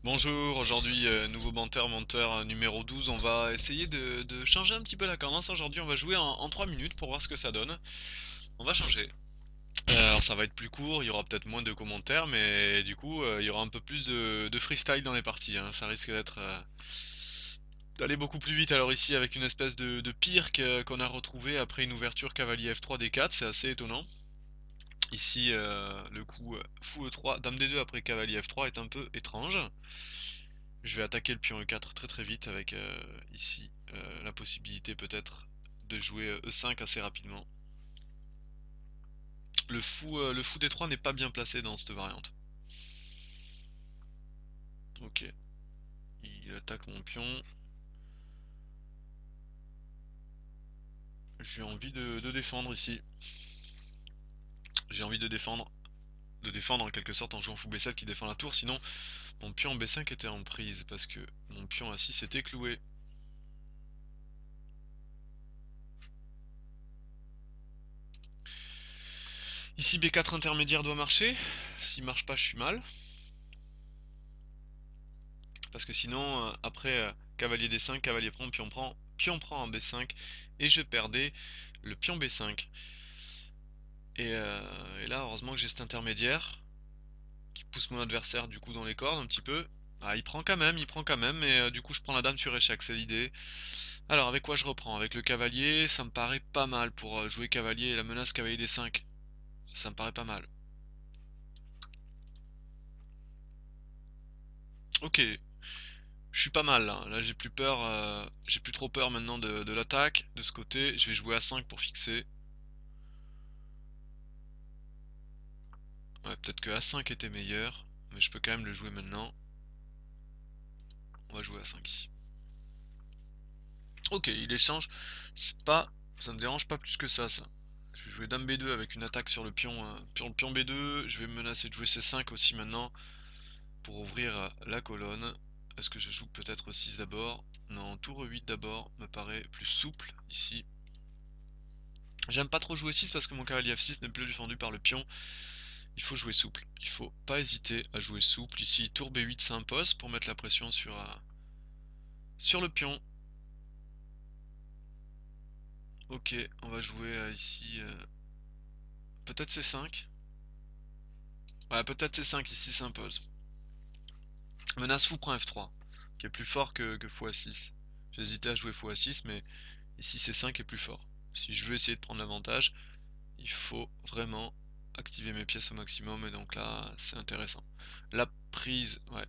Bonjour, aujourd'hui nouveau monteur numéro 12. On va essayer de changer un petit peu la cadence. Aujourd'hui on va jouer en 3 minutes pour voir ce que ça donne. On va changer. Alors ça va être plus court, il y aura peut-être moins de commentaires, mais du coup il y aura un peu plus de freestyle dans les parties, hein. Ça risque d'être d'aller beaucoup plus vite. Alors ici avec une espèce de pire qu'on a retrouvé après une ouverture cavalier F3 D4, c'est assez étonnant. Ici le coup fou E3, dame D2 après cavalier F3 est un peu étrange. Je vais attaquer le pion E4 très très vite avec ici la possibilité peut-être de jouer E5 assez rapidement. Le fou D3 n'est pas bien placé dans cette variante. Ok, il attaque mon pion. J'ai envie de défendre ici. J'ai envie de défendre en quelque sorte en jouant fou B7 qui défend la tour. Sinon, mon pion B5 était en prise parce que mon pion A6 était cloué. Ici B4 intermédiaire doit marcher. S'il marche pas, je suis mal. Parce que sinon, après cavalier D5, cavalier prend, pion prend en B5, et je perdais le pion B5. Et là, heureusement que j'ai cet intermédiaire qui pousse mon adversaire du coup dans les cordes un petit peu. Ah, il prend quand même, et du coup je prends la dame sur échec, c'est l'idée. Alors avec quoi je reprends? Avec le cavalier, ça me paraît pas mal pour jouer cavalier et la menace cavalier D5. Ça me paraît pas mal. Ok, je suis pas mal là. Là j'ai plus peur, j'ai plus trop peur maintenant de l'attaque. De ce côté, je vais jouer A5 pour fixer. Ouais, peut-être que A5 était meilleur, mais je peux quand même le jouer maintenant. On va jouer A5 ici. Ok, il échange. C'est pas, ça me dérange pas plus que ça. Je vais jouer dame B2 avec une attaque sur le pion, pion B2. Je vais me menacer de jouer C5 aussi maintenant pour ouvrir la colonne. Est-ce que je joue peut-être 6 d'abord? Non, tour E8 d'abord me paraît plus souple ici. J'aime pas trop jouer 6 parce que mon cavalier F6 n'est plus défendu par le pion. Il faut jouer souple. Il faut pas hésiter à jouer souple. Ici, tour B8 s'impose pour mettre la pression sur le pion. Ok, on va jouer ici peut-être C5. Ouais, peut-être C5 ici s'impose. Menace fou prend F3, qui est plus fort que fou A6. J'hésitais à jouer fou A6, mais ici C5 est plus fort. Si je veux essayer de prendre l'avantage, il faut vraiment activer mes pièces au maximum, et donc là, c'est intéressant. La prise, ouais.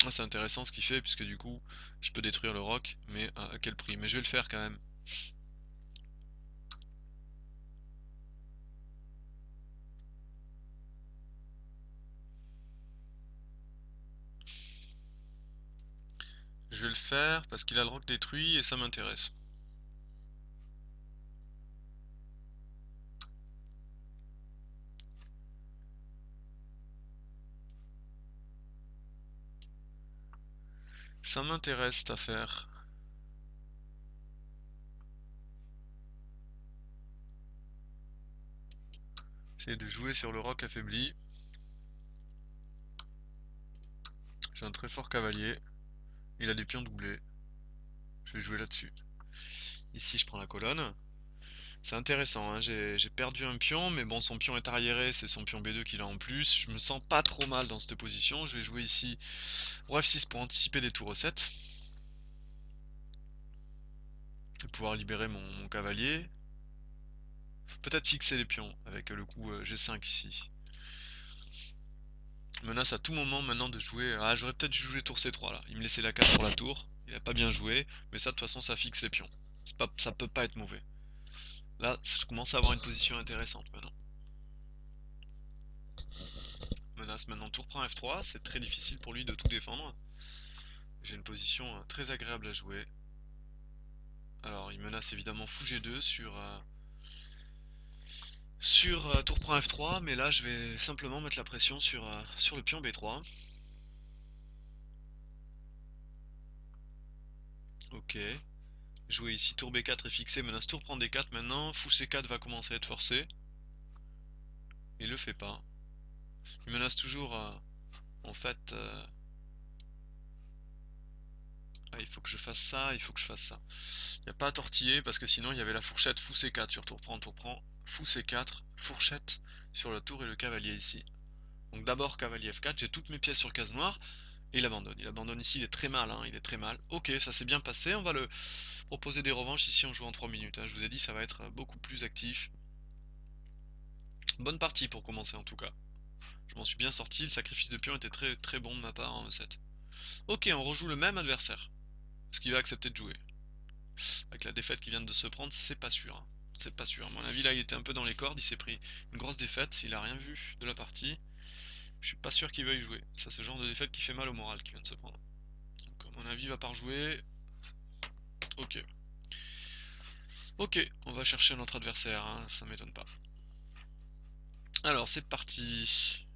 Ah, c'est intéressant ce qu'il fait, puisque du coup, je peux détruire le roc, mais à quel prix? Mais je vais le faire quand même. Je vais le faire parce qu'il a le roc détruit et ça m'intéresse. Ça m'intéresse cette affaire. J'essaie de jouer sur le roc affaibli. J'ai un très fort cavalier. Il a des pions doublés. Je vais jouer là-dessus. Ici, je prends la colonne. C'est intéressant, hein. J'ai perdu un pion, mais bon, son pion est arriéré, c'est son pion B2 qu'il a en plus. Je me sens pas trop mal dans cette position. Je vais jouer ici roi F6 pour anticiper les tours E7. Et pouvoir libérer mon cavalier. Peut-être fixer les pions avec le coup G5 ici. Menace à tout moment maintenant de jouer. Ah, j'aurais peut-être dû jouer tour C3 là. Il me laissait la case pour la tour. Il a pas bien joué, mais ça de toute façon ça fixe les pions. Ça peut pas être mauvais. Là, je commence à avoir une position intéressante maintenant. Menace maintenant tour prend F3, c'est très difficile pour lui de tout défendre. J'ai une position très agréable à jouer. Alors il menace évidemment fou G2 sur tour prend F3, mais là je vais simplement mettre la pression sur le pion B3. Ok. Jouer ici tour B4 est fixé, menace tour prend D4 maintenant, fou C4 va commencer à être forcé. Il le fait pas. Il menace toujours, en fait... Ah, il faut que je fasse ça, il faut que je fasse ça. Il n'y a pas à tortiller parce que sinon il y avait la fourchette fou C4 sur tour prend, fou C4, fourchette sur la tour et le cavalier ici. Donc d'abord cavalier F4, j'ai toutes mes pièces sur case noire et il abandonne. Il abandonne ici, il est très mal, hein, il est très mal. Ok, ça s'est bien passé, on va le proposer des revanches ici en jouant 3 minutes. Hein. Je vous ai dit, ça va être beaucoup plus actif. Bonne partie pour commencer en tout cas. Je m'en suis bien sorti, le sacrifice de pion était très très bon de ma part en E7. Ok, on rejoue le même adversaire. Est-ce qu'il va accepter de jouer? Avec la défaite qui vient de se prendre, c'est pas sûr. Hein. C'est pas sûr. À mon avis, là, il était un peu dans les cordes. Il s'est pris une grosse défaite. Il a rien vu de la partie. Je suis pas sûr qu'il veuille jouer. Ça, c'est le genre de défaite qui fait mal au moral qui vient de se prendre. Donc, à mon avis, il va pas rejouer. Ok. Ok, on va chercher notre adversaire. Hein. Ça m'étonne pas. Alors, c'est parti.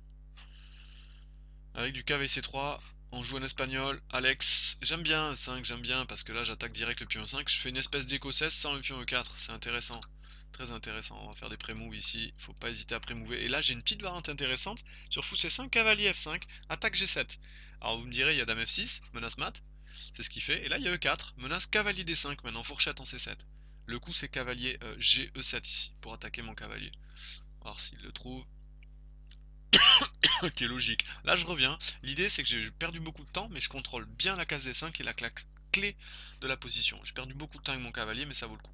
Avec du KVC3, on joue en espagnol. Alex, j'aime bien E5, j'aime bien parce que là j'attaque direct le pion E5. Je fais une espèce d'écho 16 sans le pion E4. C'est intéressant. Très intéressant. On va faire des pré-moves ici. Faut pas hésiter à pré-mover. Et là j'ai une petite variante intéressante. Sur fou C5, cavalier F5, attaque G7. Alors vous me direz, il y a dame F6, menace mat. C'est ce qu'il fait. Et là il y a E4, menace cavalier D5 maintenant, fourchette en C7. Le coup c'est cavalier G E7 ici pour attaquer mon cavalier. On va voir s'il le trouve. Ok, logique. Là, je reviens. L'idée, c'est que j'ai perdu beaucoup de temps, mais je contrôle bien la case D5 et la clé de la position. J'ai perdu beaucoup de temps avec mon cavalier, mais ça vaut le coup.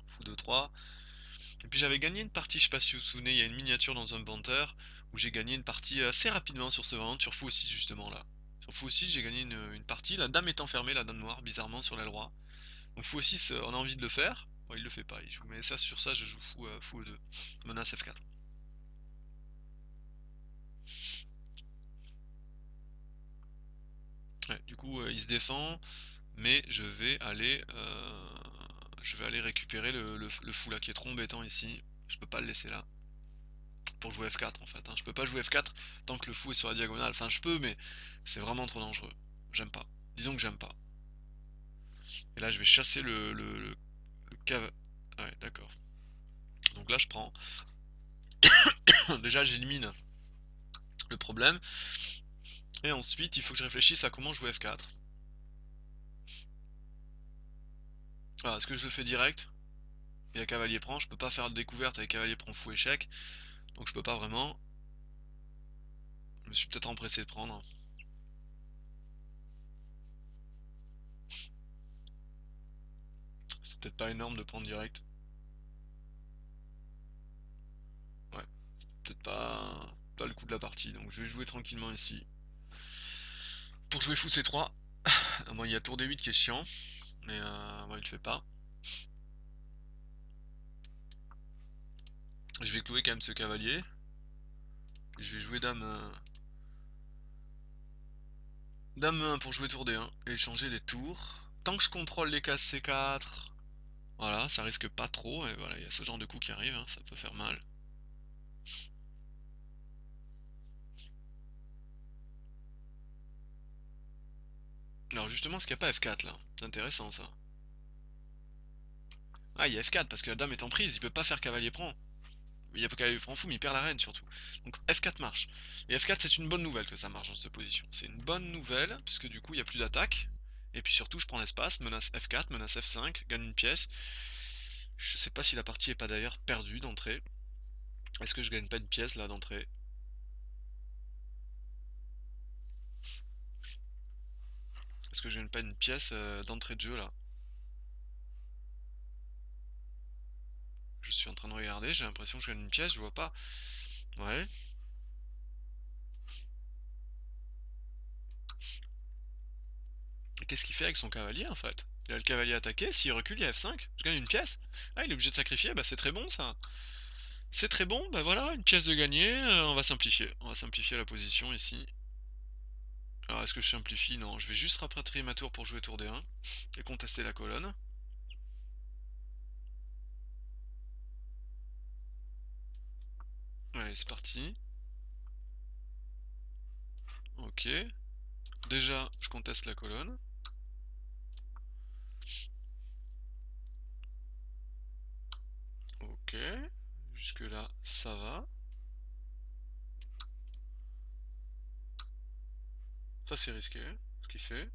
Fou 2-3. Et puis j'avais gagné une partie, je sais pas si vous vous souvenez, il y a une miniature dans un banter où j'ai gagné une partie assez rapidement sur ce vent, sur fou 6 justement là. Sur fou 6, j'ai gagné une partie, la dame est enfermée, la dame noire, bizarrement sur l'aile droite. Donc fou 6, on a envie de le faire. Bon, il le fait pas, il joue. Mais ça, sur ça, je joue fou E2. Menace F4. Ouais, du coup, il se défend. Mais je vais aller récupérer le fou là qui est trop embêtant ici. Je peux pas le laisser là pour jouer F4 en fait. Hein. Je peux pas jouer F4 tant que le fou est sur la diagonale. Enfin, je peux, mais c'est vraiment trop dangereux. J'aime pas. Disons que j'aime pas. Et là, je vais chasser le cave. Ouais, d'accord. Donc là, je prends. Déjà, j'élimine le problème. Et ensuite, il faut que je réfléchisse à comment jouer F4. Alors, est-ce que je le fais direct? Il y a cavalier prend. Je peux pas faire de découverte avec cavalier prend fou échec. Donc, je peux pas vraiment. Je me suis peut-être empressé de prendre. C'est peut-être pas énorme de prendre direct. Ouais, peut-être pas le coup de la partie. Donc je vais jouer tranquillement ici. Pour jouer fou C3. Moi il y a tour D8 qui est chiant. Mais moi il le fait pas. Je vais clouer quand même ce cavalier. Je vais jouer dame... dame 1 pour jouer tour D1. Et changer les tours. Tant que je contrôle les cases C4... Voilà, ça risque pas trop. Et voilà, il y a ce genre de coup qui arrive. Hein, ça peut faire mal. Alors justement, est-ce qu'il n'y a pas F4 là? C'est intéressant ça. Ah, il y a F4 parce que la dame est en prise. Il peut pas faire cavalier prend. Il y a cavalier prend fou, mais il perd la reine surtout. Donc F4 marche. Et F4, c'est une bonne nouvelle que ça marche dans cette position. C'est une bonne nouvelle, puisque du coup, il n'y a plus d'attaque. Et puis surtout, je prends l'espace, menace F4, menace F5, gagne une pièce. Je sais pas si la partie est pas d'ailleurs perdue d'entrée. Est-ce que je gagne pas une pièce là d'entrée? Est-ce que je gagne pas une pièce d'entrée de jeu là? Je suis en train de regarder, j'ai l'impression que je gagne une pièce, je vois pas. Ouais. Et qu'est-ce qu'il fait avec son cavalier en fait? Il a le cavalier attaqué, s'il recule, il y a F5, je gagne une pièce. Ah, il est obligé de sacrifier, bah c'est très bon ça. C'est très bon, bah voilà, une pièce de gagné, on va simplifier. On va simplifier la position ici. Alors est-ce que je simplifie? Non, je vais juste rapatrier ma tour pour jouer tour D1 et contester la colonne. Allez, c'est parti. Ok. Déjà, je conteste la colonne. Ok. Jusque là, ça va. Ça c'est risqué, ce qu'il fait.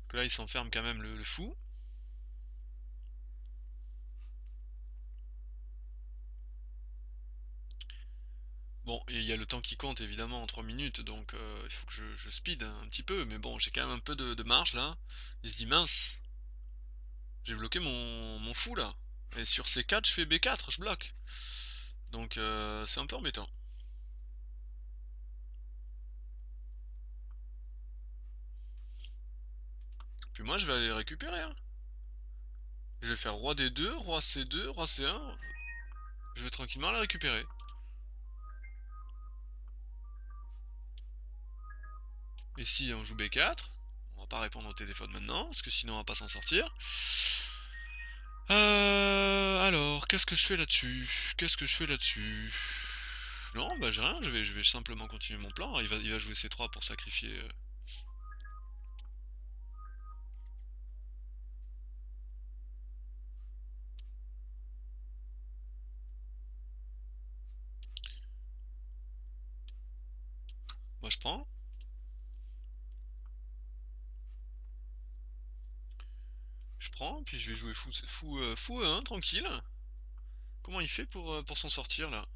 Que là il s'enferme quand même le fou. Bon, et il y a le temps qui compte évidemment en 3 minutes, donc il faut que je speed un petit peu, mais bon, j'ai quand même un peu de marge là. Il se dit mince, j'ai bloqué mon fou là. Et sur C4, je fais B4, je bloque. Donc c'est un peu embêtant. Puis moi je vais aller le récupérer, hein. Je vais faire roi D2, roi C2, roi C1. Je vais tranquillement le récupérer. Et si on joue B4, on va pas répondre au téléphone maintenant, parce que sinon on va pas s'en sortir. Alors, qu'est-ce que je fais là-dessus? Qu'est-ce que je fais là-dessus? Non, bah j'ai rien, je vais simplement continuer mon plan. Il va jouer C3 pour sacrifier. Moi je prends. Je prends, puis je vais jouer fou E1, tranquille. Comment il fait pour s'en sortir là?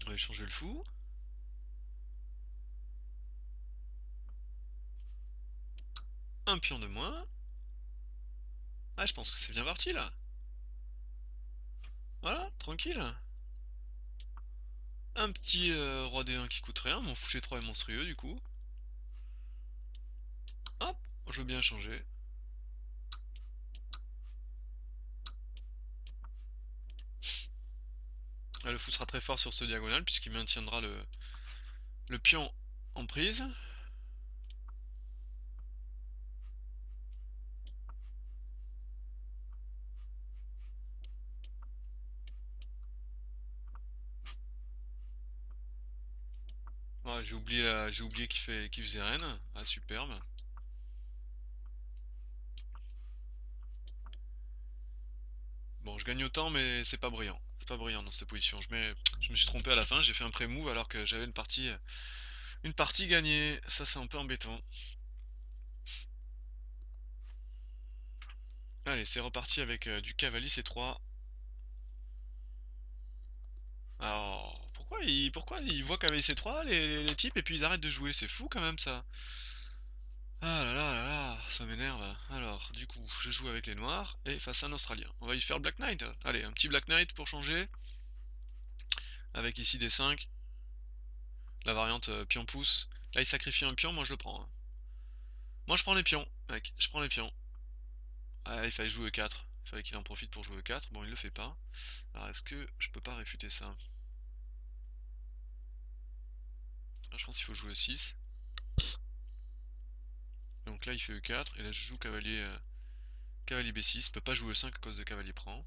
On va changer le fou. Un pion de moins. Ah, je pense que c'est bien parti là. Voilà, tranquille. Un petit roi D1 qui coûte rien, mon fou G3 est monstrueux du coup. Hop, je veux bien changer. Ah, le fou sera très fort sur ce diagonal puisqu'il maintiendra le pion en prise. Ouais, j'ai oublié qu'il faisait reine. Ah, superbe. Bon, je gagne autant, mais c'est pas brillant. C'est pas brillant dans cette position. Je me suis trompé à la fin, j'ai fait un pré-move alors que j'avais une partie gagnée. Ça, c'est un peu embêtant. Allez, c'est reparti avec du cavalier C3. Alors, pourquoi ils voient cavalier C3 les types et puis ils arrêtent de jouer? C'est fou quand même ça. Ah là là là là, ça m'énerve. Alors, du coup, je joue avec les noirs et face à un Australien. On va y faire Black Knight. Allez, un petit Black Knight pour changer. Avec ici des 5. La variante pion pouce. Là, il sacrifie un pion, moi je le prends, hein. Moi je prends les pions, mec, je prends les pions. Ah, il fallait jouer E4. Il fallait qu'il en profite pour jouer E4. Bon, il le fait pas. Alors, est-ce que je peux pas réfuter ça? Ah, je pense qu'il faut jouer E6. Donc là, il fait E4. Et là, je joue cavalier B6. Je peux pas jouer E5 à cause de cavalier prend.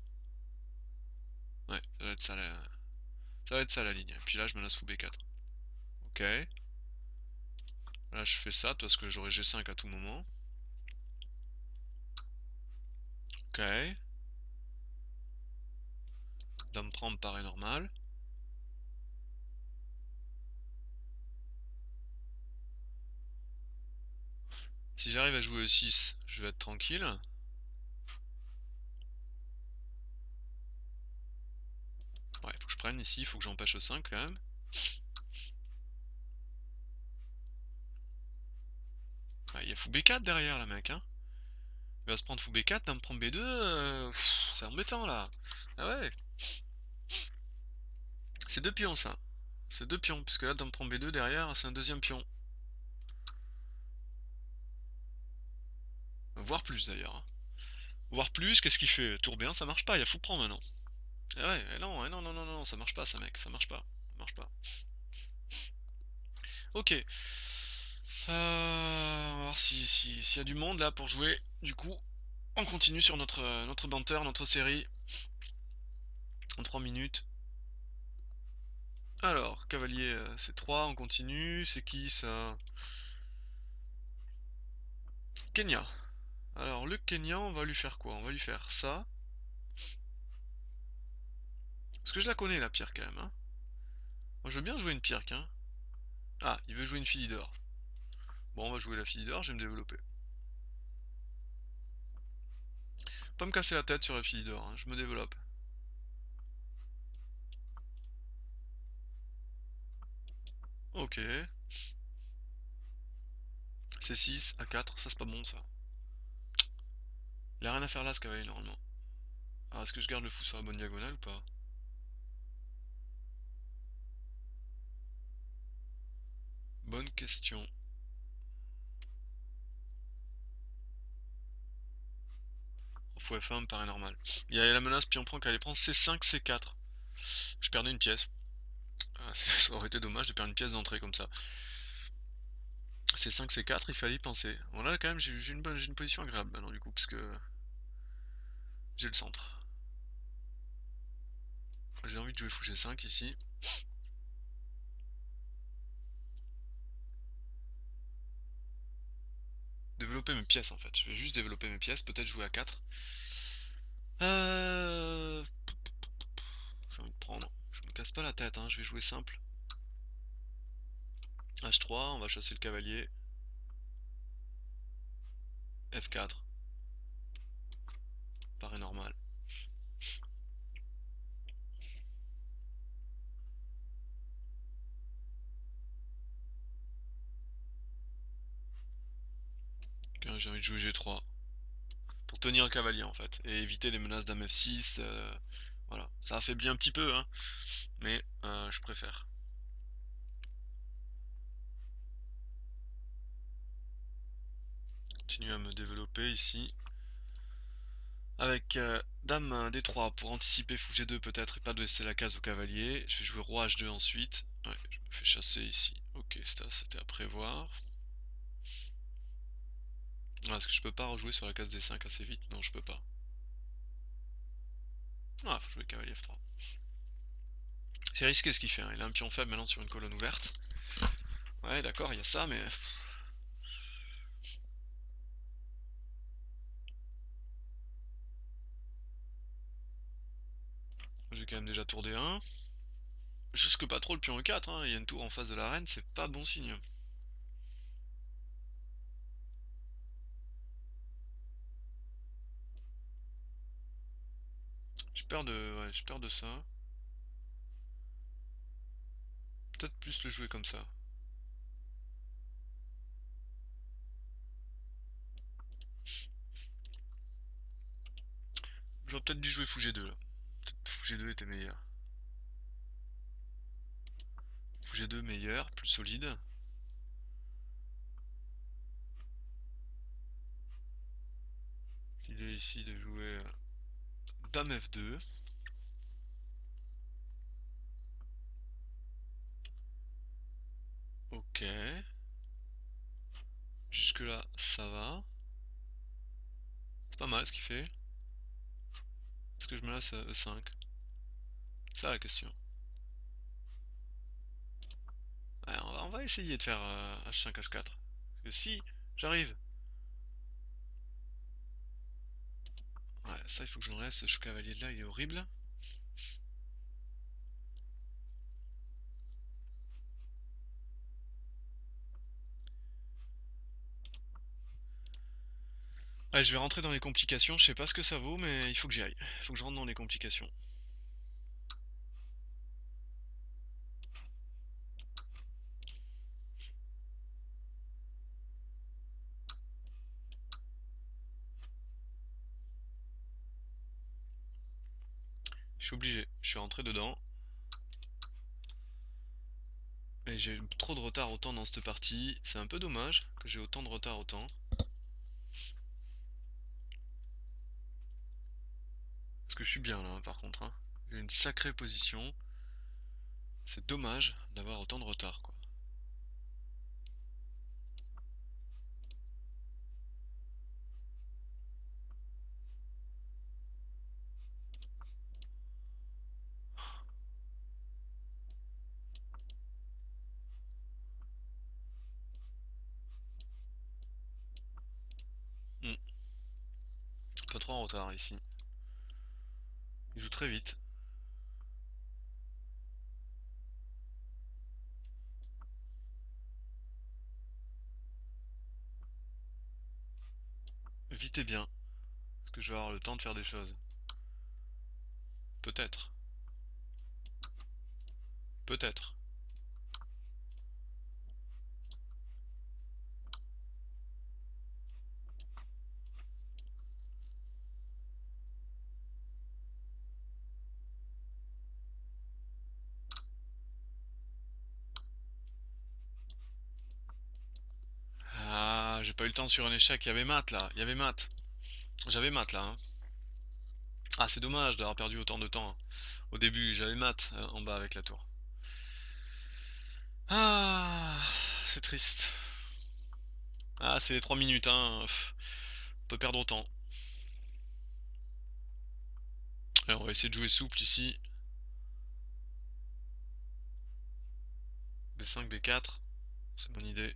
Ouais, ça va être ça la ligne. Puis là, je menace fou B4. Ok. Là, je fais ça parce que j'aurai G5 à tout moment. Ok. Dame prend me paraît normal. Si j'arrive à jouer E6, je vais être tranquille. Ouais, faut que je prenne ici, faut que j'empêche E5 quand même. Ouais, il y a fou B4 derrière là, mec, hein. Il va se prendre fou B4, dame prend B2, c'est embêtant là. Ah ouais, c'est deux pions ça. C'est deux pions, puisque là dame prend B2 derrière, c'est un deuxième pion. Voire plus d'ailleurs, hein. Voire plus, qu'est-ce qu'il fait? Tour B1, ça marche pas, il y a fou prend maintenant. Ah ouais, non, non, non, non, non, ça marche pas ça mec, ça marche pas. Ça marche pas. Ok. On va voir s'il y a du monde là pour jouer, du coup. On continue sur notre banter, notre série. En 3 minutes. Alors, cavalier, c'est 3, on continue. C'est qui ça? Kenya. Alors, le Kenya, on va lui faire quoi? On va lui faire ça. Parce que je la connais, la pierre, quand même, hein. Moi, je veux bien jouer une pierre, hein. Ah, il veut jouer une fille d'or. Bon, on va jouer la fille d'or, je vais me développer. Pas me casser la tête sur la fille d'or, hein, je me développe. Ok. C'est 6 à 4, ça c'est pas bon ça. Il a rien à faire là ce cavalier normalement. Alors est-ce que je garde le fou sur la bonne diagonale ou pas? Bonne question. Fou F1 me paraît normal. Il y a la menace pion prend qu'elle prend C5, C4. Je perdais une pièce. Ah, ça aurait été dommage de perdre une pièce d'entrée comme ça. C5, C4, il fallait y penser. Bon là quand même j'ai une position agréable maintenant du coup parce que j'ai le centre. J'ai envie de jouer fou G5 ici. Développer mes pièces en fait. Je vais juste développer mes pièces, peut-être jouer à 4. Euh... J'ai envie de prendre. Je me casse pas la tête, hein, je vais jouer simple. H3, on va chasser le cavalier. F4. Paraît normal. Ok, j'ai envie de jouer G3. Pour tenir le cavalier en fait. Et éviter les menaces dame F6. Voilà. Ça affaiblit un petit peu, hein. Mais je préfère. Continuer à me développer ici. Avec dame D3 pour anticiper fou G2 peut-être et pas de laisser la case au cavalier. Je vais jouer roi H2 ensuite. Ouais, je me fais chasser ici. Ok, c'était à prévoir. Ah, est-ce que je peux pas rejouer sur la case D5 assez vite? Non, je peux pas. Ah, faut jouer cavalier F3. C'est risqué ce qu'il fait, hein. Il a un pion faible maintenant sur une colonne ouverte. Ouais, d'accord, il y a ça, mais... J'ai quand même déjà tour D1. Je risque pas trop le pion E4, hein. Il y a une tour en face de la reine, c'est pas bon signe. J'ai peur de ça. Peut-être plus le jouer comme ça. J'aurais peut-être dû jouer fou G2 là. Peut-être fou G2 était meilleur. Fou G2 meilleur, plus solide. L'idée ici de jouer dame F2. Ok. Jusque là, ça va. C'est pas mal ce qu'il fait. Est-ce que je me laisse à E5? C'est ça la question. Ouais, on va essayer de faire H5, H4. Parce que si j'arrive... Ouais, ça il faut que j'enlève, ce cavalier là il est horrible. Ouais, je vais rentrer dans les complications, je sais pas ce que ça vaut, mais il faut que j'y aille. Il faut que je rentre dans les complications. Je suis obligé, je suis rentré dedans. Et j'ai trop de retard autant dans cette partie. C'est un peu dommage que j'ai autant de retard autant. Parce que je suis bien là, hein, par contre, hein. J'ai une sacrée position. C'est dommage d'avoir autant de retard, quoi. trop en retard ici. Il joue très vite. Vite et bien. Est-ce que je vais avoir le temps de faire des choses? Peut-être. Peut-être. Ah, j'ai pas eu le temps sur un échec. Il y avait mat là. Il y avait mat. J'avais mat là, hein. Ah, c'est dommage d'avoir perdu autant de temps. Au début, j'avais mat en bas avec la tour. Ah, c'est triste. Ah, c'est les 3 minutes, hein. On peut perdre autant. Allez, on va essayer de jouer souple ici. B5, B4. C'est une bonne idée.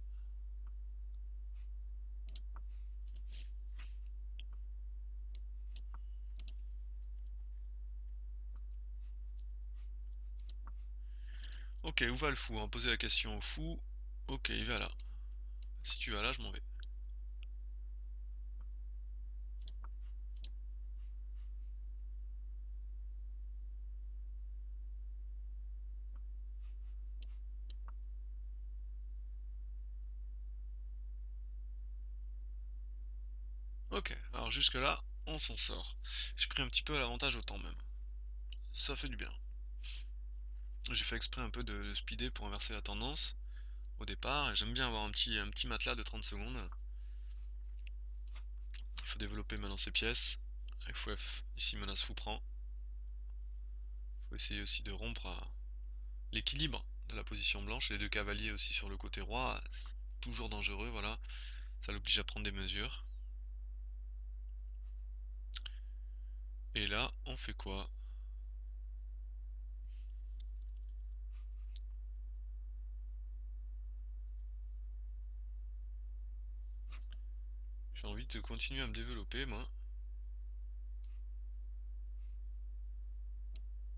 Ok, où va le fou, hein? Poser la question au fou. Ok, il va là. Si tu vas là, je m'en vais. Ok, alors jusque là, on s'en sort. J'ai pris un petit peu l'avantage au temps même. Ça fait du bien. J'ai fait exprès un peu de speeder pour inverser la tendance au départ. Et j'aime bien avoir un petit matelas de 30 secondes. Il faut développer maintenant ses pièces. Avec F, ici menace fou prend. Il faut essayer aussi de rompre l'équilibre de la position blanche. Les deux cavaliers aussi sur le côté roi. Toujours dangereux, voilà. Ça l'oblige à prendre des mesures. Et là, on fait quoi? J'ai envie de continuer à me développer, moi.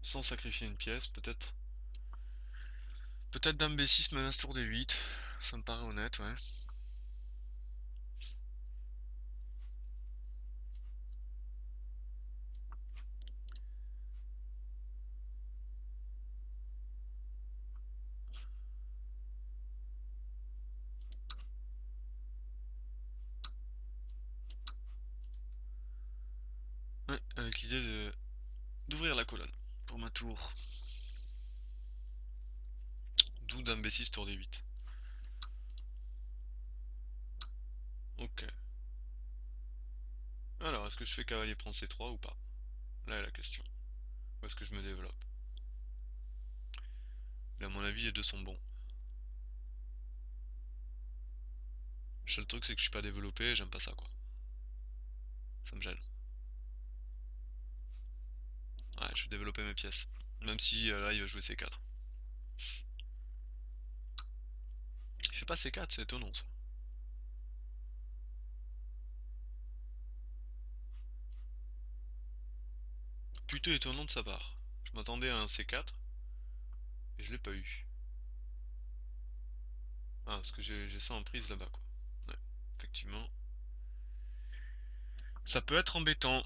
Sans sacrifier une pièce, peut-être. Peut-être dame B6 menace tour D8. Ça me paraît honnête, ouais. Ouais, avec l'idée d'ouvrir la colonne pour ma tour. D'où dame B6 tour D8. Ok. Alors, est-ce que je fais cavalier prend C3 ou pas? Là est la question. Où est-ce que je me développe? Mais à mon avis, les deux sont bons. Le seul truc, c'est que je suis pas développé et j'aime pas ça, quoi. Ça me gêne. Ouais, je vais développer mes pièces. Même si là, il va jouer C4. Il fait pas C4, c'est étonnant, ça. Plutôt étonnant de sa part. Je m'attendais à un C4 et je l'ai pas eu. Ah, parce que j'ai ça en prise là-bas, quoi. Ouais, effectivement. Ça peut être embêtant.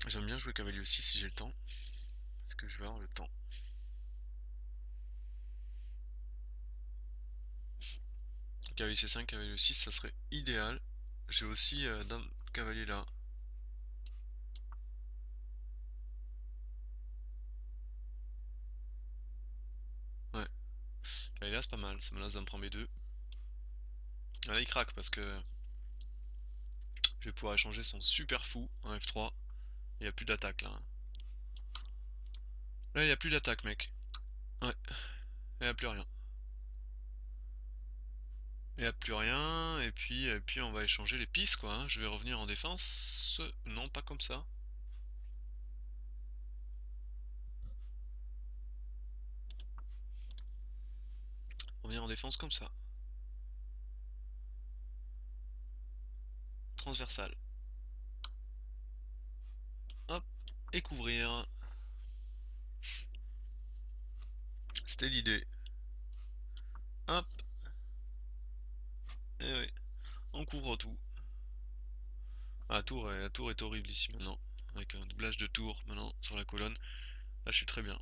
J'aime bien jouer cavalier aussi si j'ai le temps. Est-ce que je vais avoir le temps? Cavalier C5, cavalier E6, ça serait idéal. J'ai aussi dame cavalier là. Ouais, cavalier là c'est pas mal, ça menace dame prend B2. Là il craque parce que je vais pouvoir échanger son super fou en F3. Il n'y a plus d'attaque là, hein. Là il n'y a plus d'attaque mec. Ouais, il n'y a plus rien. Il n'y a plus rien, et puis on va échanger les pistes quoi, hein. Je vais revenir en défense. Non, pas comme ça. Revenir en défense comme ça. transversale. Hop, et couvrir. C'était l'idée. Hop, et oui, on couvre tout. Ah, la tour est horrible ici maintenant. Avec un doublage de tour maintenant sur la colonne. Là, je suis très bien.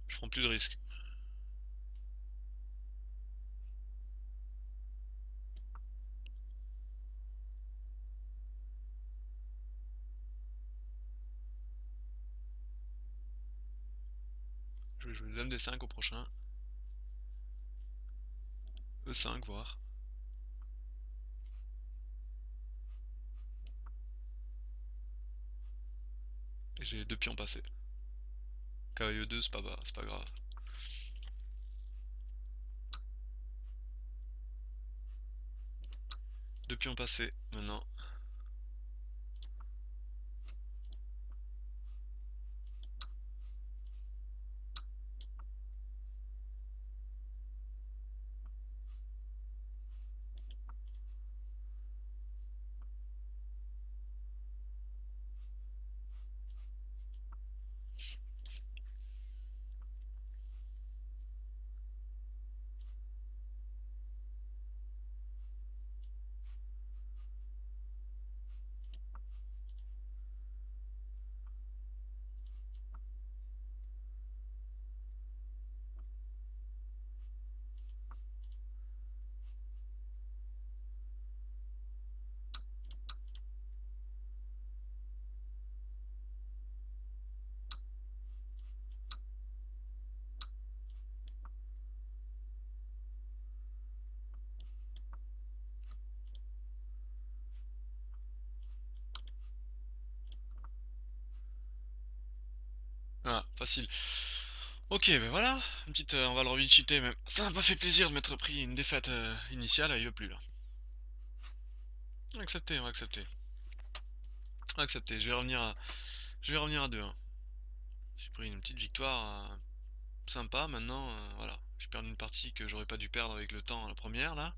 Je prends plus de risques. Je vais jouer Dame D5 au prochain. E5 voire. Et j'ai deux pions passés. Cavalier E2, c'est pas grave. Deux pions passés maintenant. Ah, facile. Ok, ben voilà. Une petite, on va le revisiter même. Ça m'a pas fait plaisir de m'être pris une défaite initiale, il veut plus là. On va accepter, on va accepter. On va accepter, je vais revenir à 2-1. J'ai pris une petite victoire sympa, maintenant, voilà. J'ai perdu une partie que j'aurais pas dû perdre avec le temps à la première là.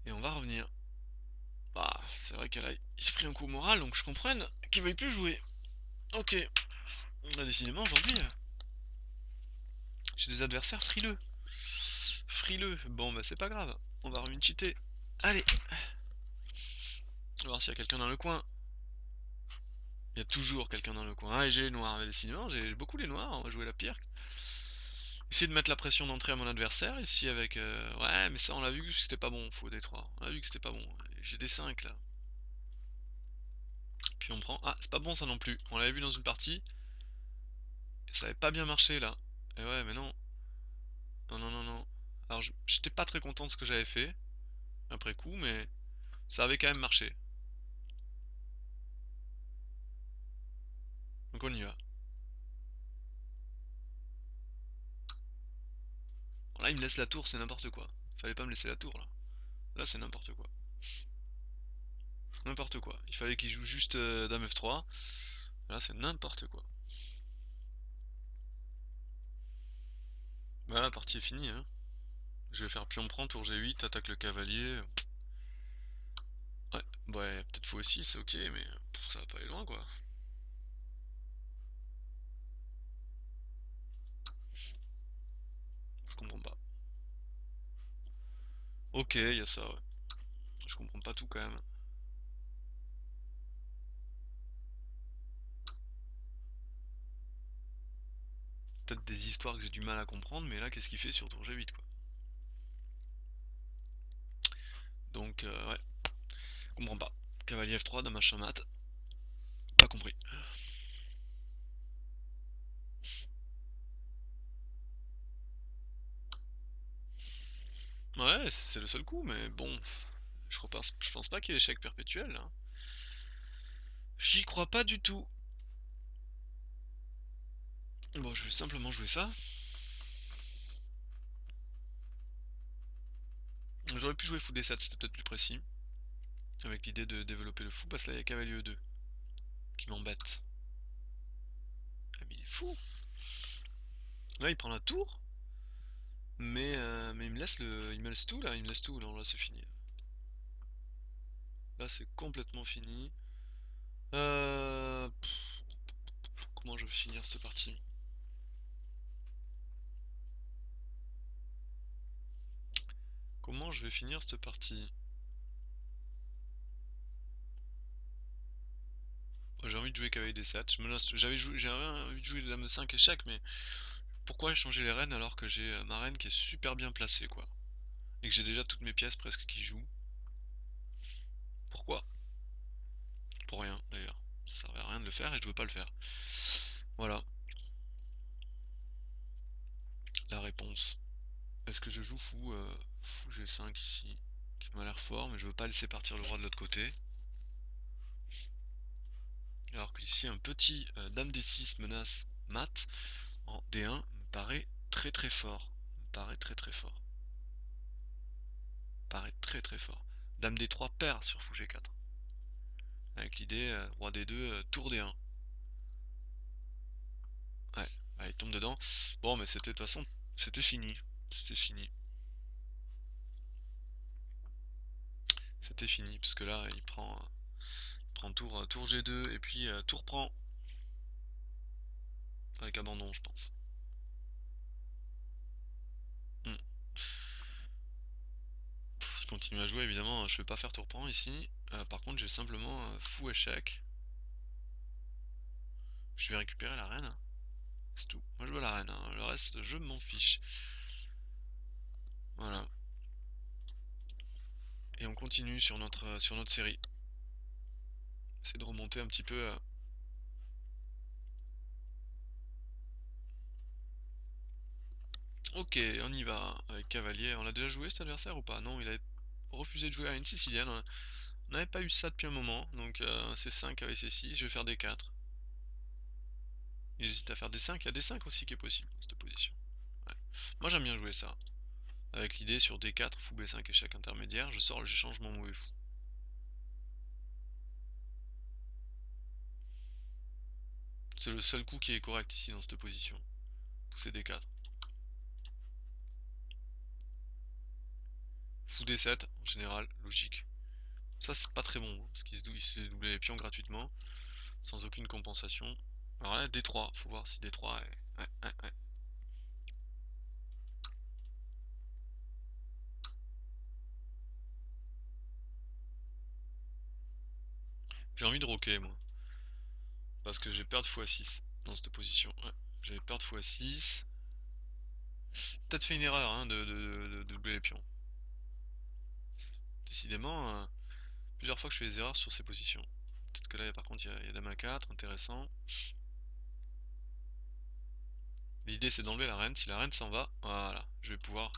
Et on va revenir. Bah, c'est vrai il s'est pris un coup moral, donc je comprenne qu'il veuille plus jouer. Ok. Ah, décidément, aujourd'hui, j'ai des adversaires frileux. Frileux. Bon, bah c'est pas grave. On va revenir cheater. Allez. On va voir s'il y a quelqu'un dans le coin. Il y a toujours quelqu'un dans le coin. Ah, et j'ai les noirs. Mais décidément, j'ai beaucoup les noirs. On va jouer la pire. Essayer de mettre la pression d'entrée à mon adversaire ici avec... Ouais, mais ça, on l'a vu que c'était pas bon. Faut D3. On a vu que c'était pas bon. J'ai des 5 là. Puis on prend... Ah, c'est pas bon ça non plus. On l'avait vu dans une partie. Ça avait pas bien marché là. Et ouais, mais non. Non, non, non, non. Alors, j'étais pas très content de ce que j'avais fait. Après coup, mais ça avait quand même marché. Donc on y va. Bon, là, il me laisse la tour, c'est n'importe quoi. Fallait pas me laisser la tour là. Là, c'est n'importe quoi. N'importe quoi. Il fallait qu'il joue juste Dame F3. Là, c'est n'importe quoi. Bah, la partie est finie, hein. Je vais faire pion prend, tour G8, attaque le cavalier. Ouais, ouais, peut-être fou aussi, c'est ok, mais ça va pas aller loin quoi. Je comprends pas. Ok, il y a ça, ouais. Je comprends pas tout quand même. Peut-être des histoires que j'ai du mal à comprendre, mais là, qu'est-ce qu'il fait sur tour G8 quoi. Donc, ouais, je comprends pas. Cavalier F3, dame H mat. Pas compris. Ouais, c'est le seul coup, mais bon, je pense pas qu'il y ait échec perpétuel là. J'y crois pas du tout. Bon, je vais simplement jouer ça. J'aurais pu jouer fou D7, c'était peut-être plus précis. Avec l'idée de développer le fou, parce que là il y a cavalier E2 qui m'embête. est fou. Là, il prend la tour. Mais il me laisse il me laisse tout là, il me laisse tout. Non, là c'est fini. Là c'est complètement fini. Comment je vais finir cette partie? Comment je vais finir cette partie? J'ai envie de jouer qu'avec des 7. J'avais envie de jouer les dames 5 échecs, mais pourquoi changer les reines alors que j'ai ma reine qui est super bien placée, quoi? Et que j'ai déjà toutes mes pièces presque qui jouent. Pourquoi? Pour rien, d'ailleurs. Ça servait à rien de le faire et je veux pas le faire. Voilà, la réponse. Est-ce que je joue fou G5 ici? Qui m'a l'air fort, mais je veux pas laisser partir le roi de l'autre côté. Alors qu'ici, un petit dame D6 menace mat en D1 me paraît très très fort. Me paraît très très fort. Me paraît très très fort. Dame D3 perd sur fou G4. Avec l'idée roi D2 tour D1. Ouais, bah, il tombe dedans. Bon, mais c'était de toute façon, c'était fini. C'était fini. C'était fini, parce que là, il prend tour G2 et puis tour prend. Avec abandon, je pense. Hmm. Je continue à jouer, évidemment, je vais pas faire tour prend ici. Par contre, j'ai simplement fou échec. Je vais récupérer la reine. C'est tout. Moi, je veux la reine, hein. Le reste, je m'en fiche. Voilà. Et on continue sur notre série. C'est de remonter un petit peu. Ok, on y va avec cavalier. On l'a déjà joué cet adversaire ou pas? Non, il a refusé de jouer à une sicilienne. On n'avait pas eu ça depuis un moment. Donc C5 avec C6, je vais faire D4. Il hésite à faire D5. Il y a D5 aussi qui est possible dans cette position. Ouais. Moi j'aime bien jouer ça. Avec l'idée sur D4, fou B5 échec intermédiaire, j'échange mon mauvais fou. C'est le seul coup qui est correct ici dans cette position. Pousser D4. Fou D7 en général, logique. Ça c'est pas très bon, hein, parce qu'il se doublait les pions gratuitement, sans aucune compensation. Alors là D3, faut voir si D3 est... Ouais, ouais, ouais. J'ai envie de roquer moi, parce que j'ai peur de x6 dans cette position. Ouais. J'avais peur de x6. Peut-être fait une erreur hein, de doubler les pions. Décidément, plusieurs fois que je fais des erreurs sur ces positions. Peut-être que là par contre il y a dame A4, intéressant. L'idée c'est d'enlever la reine, si la reine s'en va, voilà, je vais pouvoir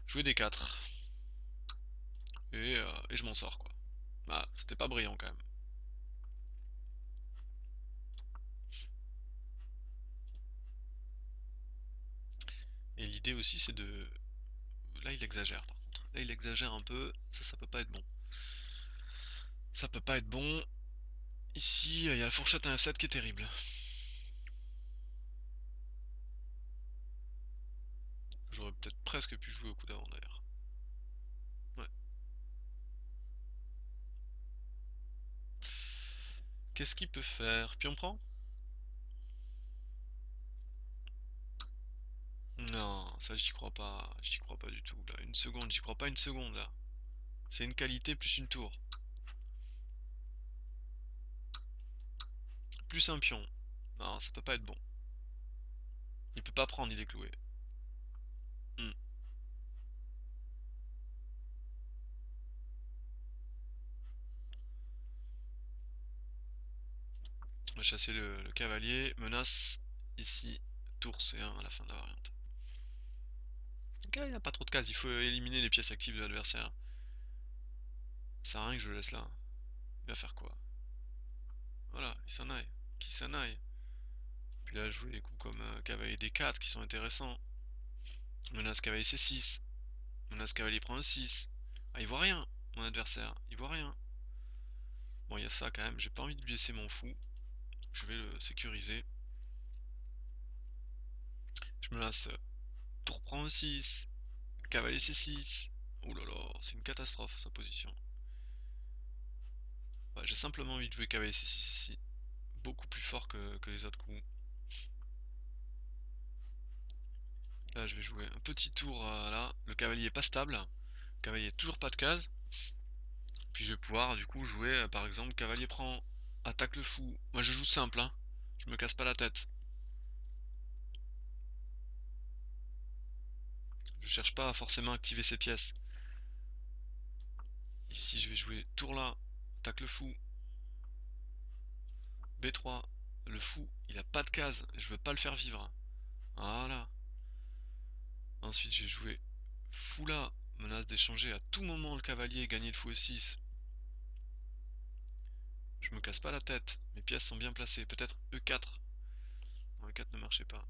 jouer des 4. Et je m'en sors quoi. Bah, c'était pas brillant quand même. Et l'idée aussi c'est de... Là il exagère par contre. Là il exagère un peu, ça peut pas être bon. Ça peut pas être bon. Ici il y a la fourchette à F7 qui est terrible. J'aurais peut-être presque pu jouer au coup d'avant d'ailleurs. Ouais. Qu'est-ce qu'il peut faire? Pion prend? Non, ça j'y crois pas du tout là. Une seconde, j'y crois pas une seconde là. C'est une qualité plus une tour. Plus un pion. Non, ça peut pas être bon. Il peut pas prendre, il est cloué. Hmm. On va chasser le cavalier. Menace ici. Tour C1 à la fin de la variante. Ok, il n'y a pas trop de cases, il faut éliminer les pièces actives de l'adversaire. Ça sert à rien que je le laisse là. Il va faire quoi? Voilà, il s'en aille. Qu'il s'en aille. Puis là, jouer des coups comme cavalier D4 qui sont intéressants. Menace cavalier C6. Menace cavalier prend un 6. Ah, il voit rien, mon adversaire. Il voit rien. Bon, il y a ça quand même. J'ai pas envie de lui laisser mon fou. Je vais le sécuriser. Je me lasse. Tour prend E6. Cavalier C6. Ouh là là, c'est une catastrophe sa position. Ouais, j'ai simplement envie de jouer cavalier C6 ici. Beaucoup plus fort que les autres coups. Là, je vais jouer un petit tour là. Le cavalier est pas stable. Le cavalier toujours pas de case. Puis je vais pouvoir du coup jouer par exemple cavalier prend. Attaque le fou. Moi je joue simple, hein. Je me casse pas la tête. Je cherche pas à forcément activer ces pièces. Ici je vais jouer tour là. Attaque le fou. B3. Le fou, il a pas de case. Je veux pas le faire vivre. Voilà. Ensuite j'ai joué fou là. Menace d'échanger à tout moment le cavalier et gagner le fou E6. Je me casse pas la tête. Mes pièces sont bien placées. Peut-être E4. Non, E4 ne marchait pas.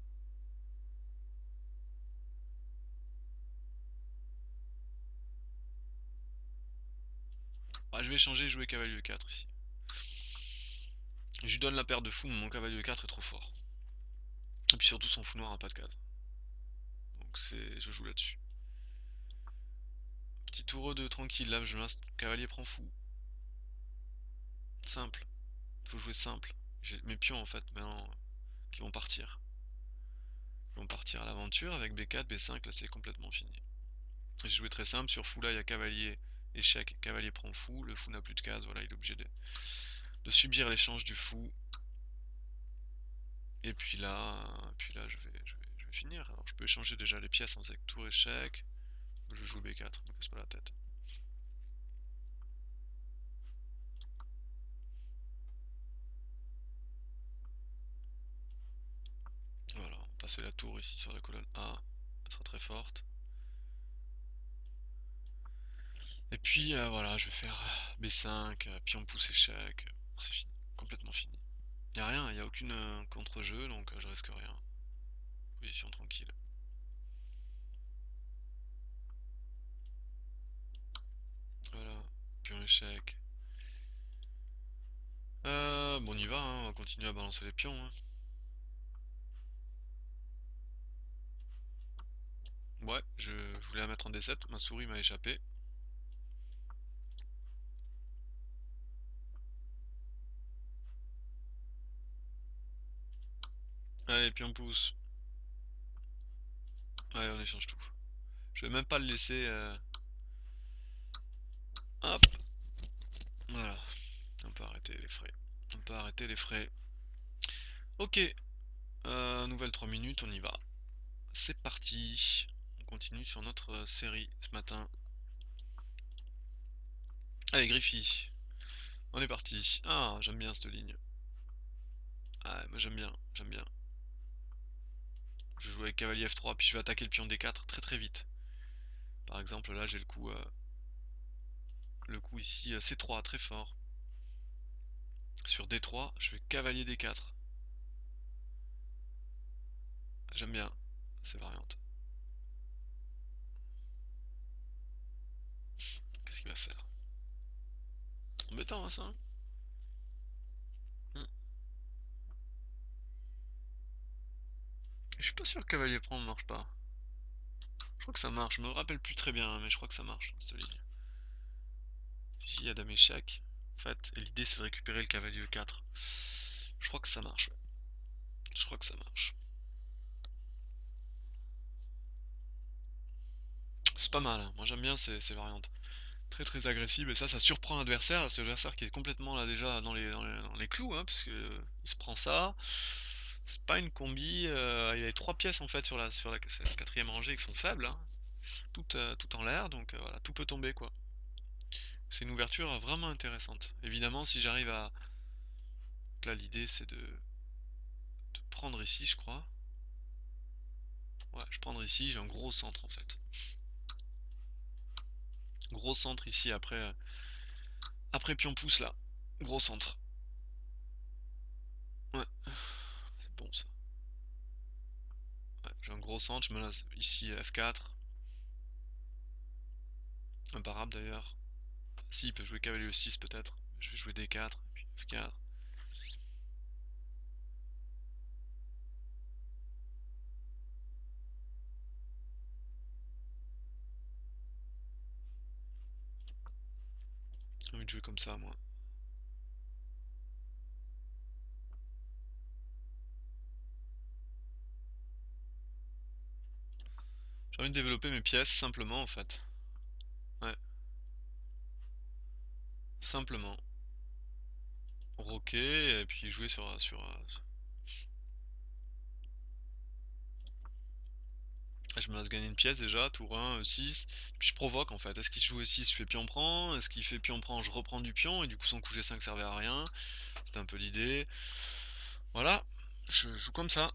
Ah, je vais changer et jouer cavalier E4 ici. Je lui donne la paire de fou, mais mon cavalier E4 est trop fort. Et puis surtout son fou noir n'a pas de case. Donc je joue là-dessus. Petit tour E2 tranquille, là je lance cavalier prend fou. Simple. Faut jouer simple. J'ai mes pions en fait maintenant qui vont partir. Ils vont partir à l'aventure avec B4, B5, là c'est complètement fini. J'ai joué très simple, sur fou là il y a cavalier, échec, cavalier prend fou, le fou n'a plus de case, voilà il est obligé de subir l'échange du fou. Et puis là je vais finir. Alors je peux échanger déjà les pièces avec tour échec. Je joue B4, me casse pas la tête. Voilà, on va passer la tour ici sur la colonne A, elle sera très forte. Et puis voilà, je vais faire B5, pion pouce échec, c'est fini, complètement fini. Y a rien, y a aucune contre-jeu, donc je risque rien. Position tranquille. Voilà, pion échec. Bon on y va, hein, on va continuer à balancer les pions. Hein. Ouais, je voulais la mettre en D7, ma souris m'a échappé. Allez, pion pouce. Allez, on échange tout. Je vais même pas le laisser. Hop, voilà. On peut arrêter les frais. On peut arrêter les frais. Ok, nouvelle 3 minutes, on y va. C'est parti. On continue sur notre série ce matin. Allez, Griffy. On est parti. Ah, j'aime bien cette ligne. Ah, moi j'aime bien, j'aime bien. Je joue avec cavalier F3, puis je vais attaquer le pion D4 très très vite. Par exemple, là j'ai le coup ici C3 très fort. Sur D3, je vais cavalier D4. J'aime bien ces variantes. Qu'est-ce qu'il va faire? Embêtant hein, ça. Hmm. Je suis pas sûr que cavalier prend ne marche pas. Je crois que ça marche, je me rappelle plus très bien, mais je crois que ça marche cette ligne. Ici il y a dame échec. En fait, et l'idée c'est de récupérer le cavalier E4. Je crois que ça marche. Ouais. Je crois que ça marche. C'est pas mal, hein. Moi j'aime bien ces variantes. Très très agressives et ça surprend l'adversaire. C'est l'adversaire qui est complètement là déjà dans les clous, hein, puisque il se prend ça. C'est pas une combi. Il y a 3 pièces en fait sur la quatrième rangée qui sont faibles, hein, tout en l'air, donc voilà, tout peut tomber quoi. C'est une ouverture vraiment intéressante. Évidemment, si j'arrive à. Là, l'idée c'est de prendre ici, je crois. Ouais, je prends ici, j'ai un gros centre en fait. Gros centre ici après pion pouce là. Gros centre. Ouais, c'est bon ça. Ouais, j'ai un gros centre, je me laisse ici F4. Imparable d'ailleurs. Si, il peut jouer cavalier E6 peut-être. Je vais jouer D4, puis F4. jouer comme ça, moi. J'ai envie de développer mes pièces simplement en fait. Ouais, simplement. Roquer et puis jouer ah, je me laisse gagner une pièce déjà, tour 1, 6. Puis je provoque en fait. Est-ce qu'il joue E6, je fais pion prend. Est-ce qu'il fait pion prend, je reprends du pion. Et du coup son coup G5 servait à rien. C'était un peu l'idée. Voilà, je joue comme ça.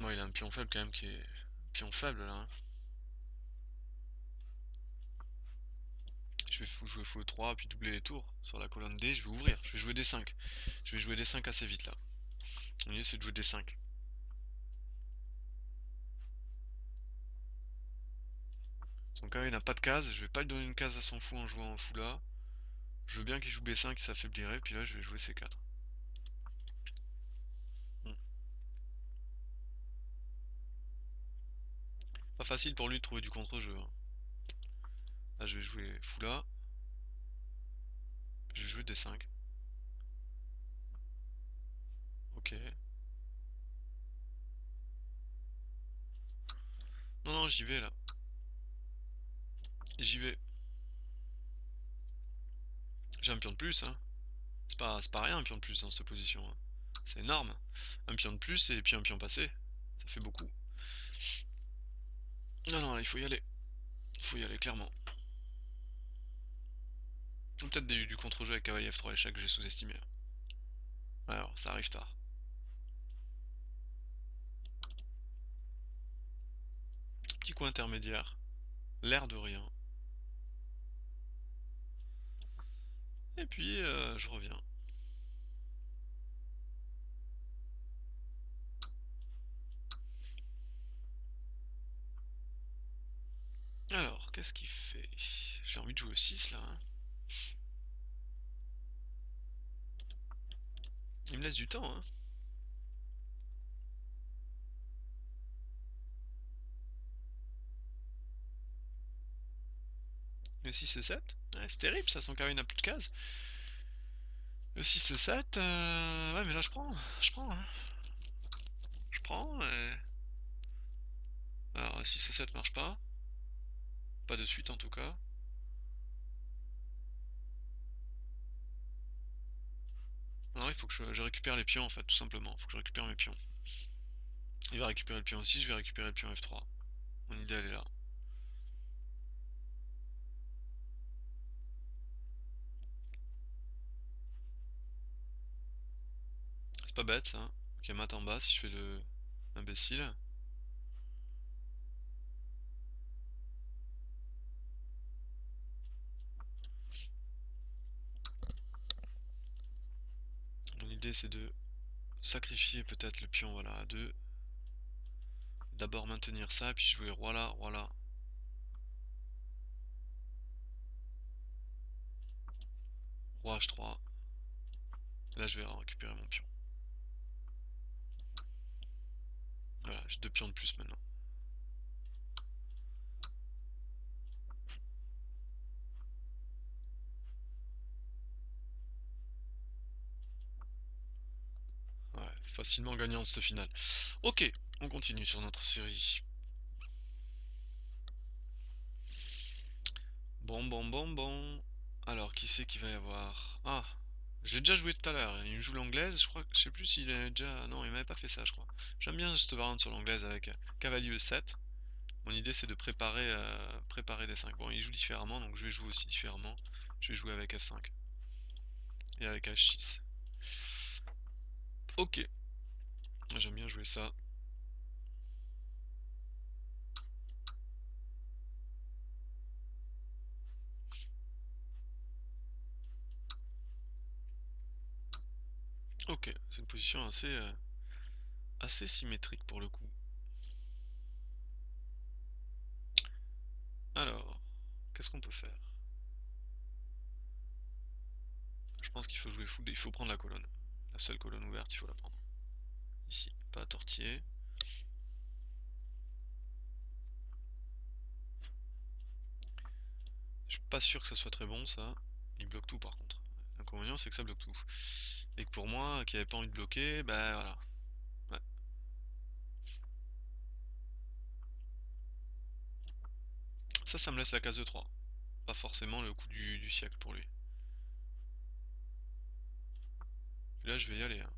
Bon, il a un pion faible quand même qui est... Pion faible là, hein. Je vais jouer fou 3 puis doubler les tours. Sur la colonne D, je vais ouvrir. Je vais jouer D5. Je vais jouer D5 assez vite là. Mon idée c'est de jouer D5. Donc quand il n'a pas de case, je vais pas lui donner une case à son fou en jouant en fou là. Je veux bien qu'il joue B5, il s'affaiblirait, puis là je vais jouer C4. Hmm. Pas facile pour lui de trouver du contre-jeu, hein. Là je vais jouer fou là. Je vais jouer D5. Ok. Non, non, j'y vais là. J'y vais. J'ai un pion de plus, hein. C'est pas rien un pion de plus dans cette position, hein. C'est énorme. Un pion de plus et puis un pion passé. Ça fait beaucoup. Non, non, là, il faut y aller. Il faut y aller, clairement. Ou peut-être du contre-jeu avec cavalier F3 échec que j'ai sous-estimé. Alors, ça arrive tard. Petit coup intermédiaire. L'air de rien. Et puis, je reviens. Alors, qu'est-ce qu'il fait? J'ai envie de jouer 6 là, hein. Il me laisse du temps, hein. Le 6 et 7. Ouais, c'est terrible ça, son carré n'a plus de cases. Le 6 et 7, ouais, mais là je prends. Je prends, hein. Je prends. Alors, 6 et 7 marche pas. Pas de suite en tout cas. Non, il faut que je récupère les pions en fait, tout simplement. Il faut que je récupère mes pions. Il va récupérer le pion aussi, je vais récupérer le pion F3. Mon idée elle est là. C'est pas bête ça. Ok, mat en bas si je fais le imbécile. Mon idée c'est de sacrifier peut-être le pion voilà, à 2. D'abord maintenir ça, puis jouer roi là, roi là. Roi H3. Là je vais récupérer mon pion. Voilà, j'ai 2 pions de plus maintenant. Ouais, facilement gagnant cette finale. Ok, on continue sur notre série. Bon, bon, bon, bon. Alors, qui c'est qu'il va y avoir? Ah, je l'ai déjà joué tout à l'heure. Il me joue l'anglaise, je crois que je sais plus s'il a déjà. Non, il m'avait pas fait ça, je crois. J'aime bien cette variante sur l'anglaise avec cavalier E7. Mon idée c'est de préparer des 5. Bon, il joue différemment, donc je vais jouer aussi différemment. Je vais jouer avec F5 et avec H6. Ok, j'aime bien jouer ça. Ok, c'est une position assez symétrique pour le coup. Alors, qu'est-ce qu'on peut faire? Je pense qu'il faut jouer full, il faut prendre la colonne. La seule colonne ouverte, il faut la prendre. Ici, pas à tortiller. Pas sûr que ça soit très bon ça. Il bloque tout par contre. L'inconvénient c'est que ça bloque tout. Et que pour moi, qui avait pas envie de bloquer, bah voilà. Ouais. Ça me laisse la case de 3. Pas forcément le coup du siècle pour lui. Puis là je vais y aller, hein.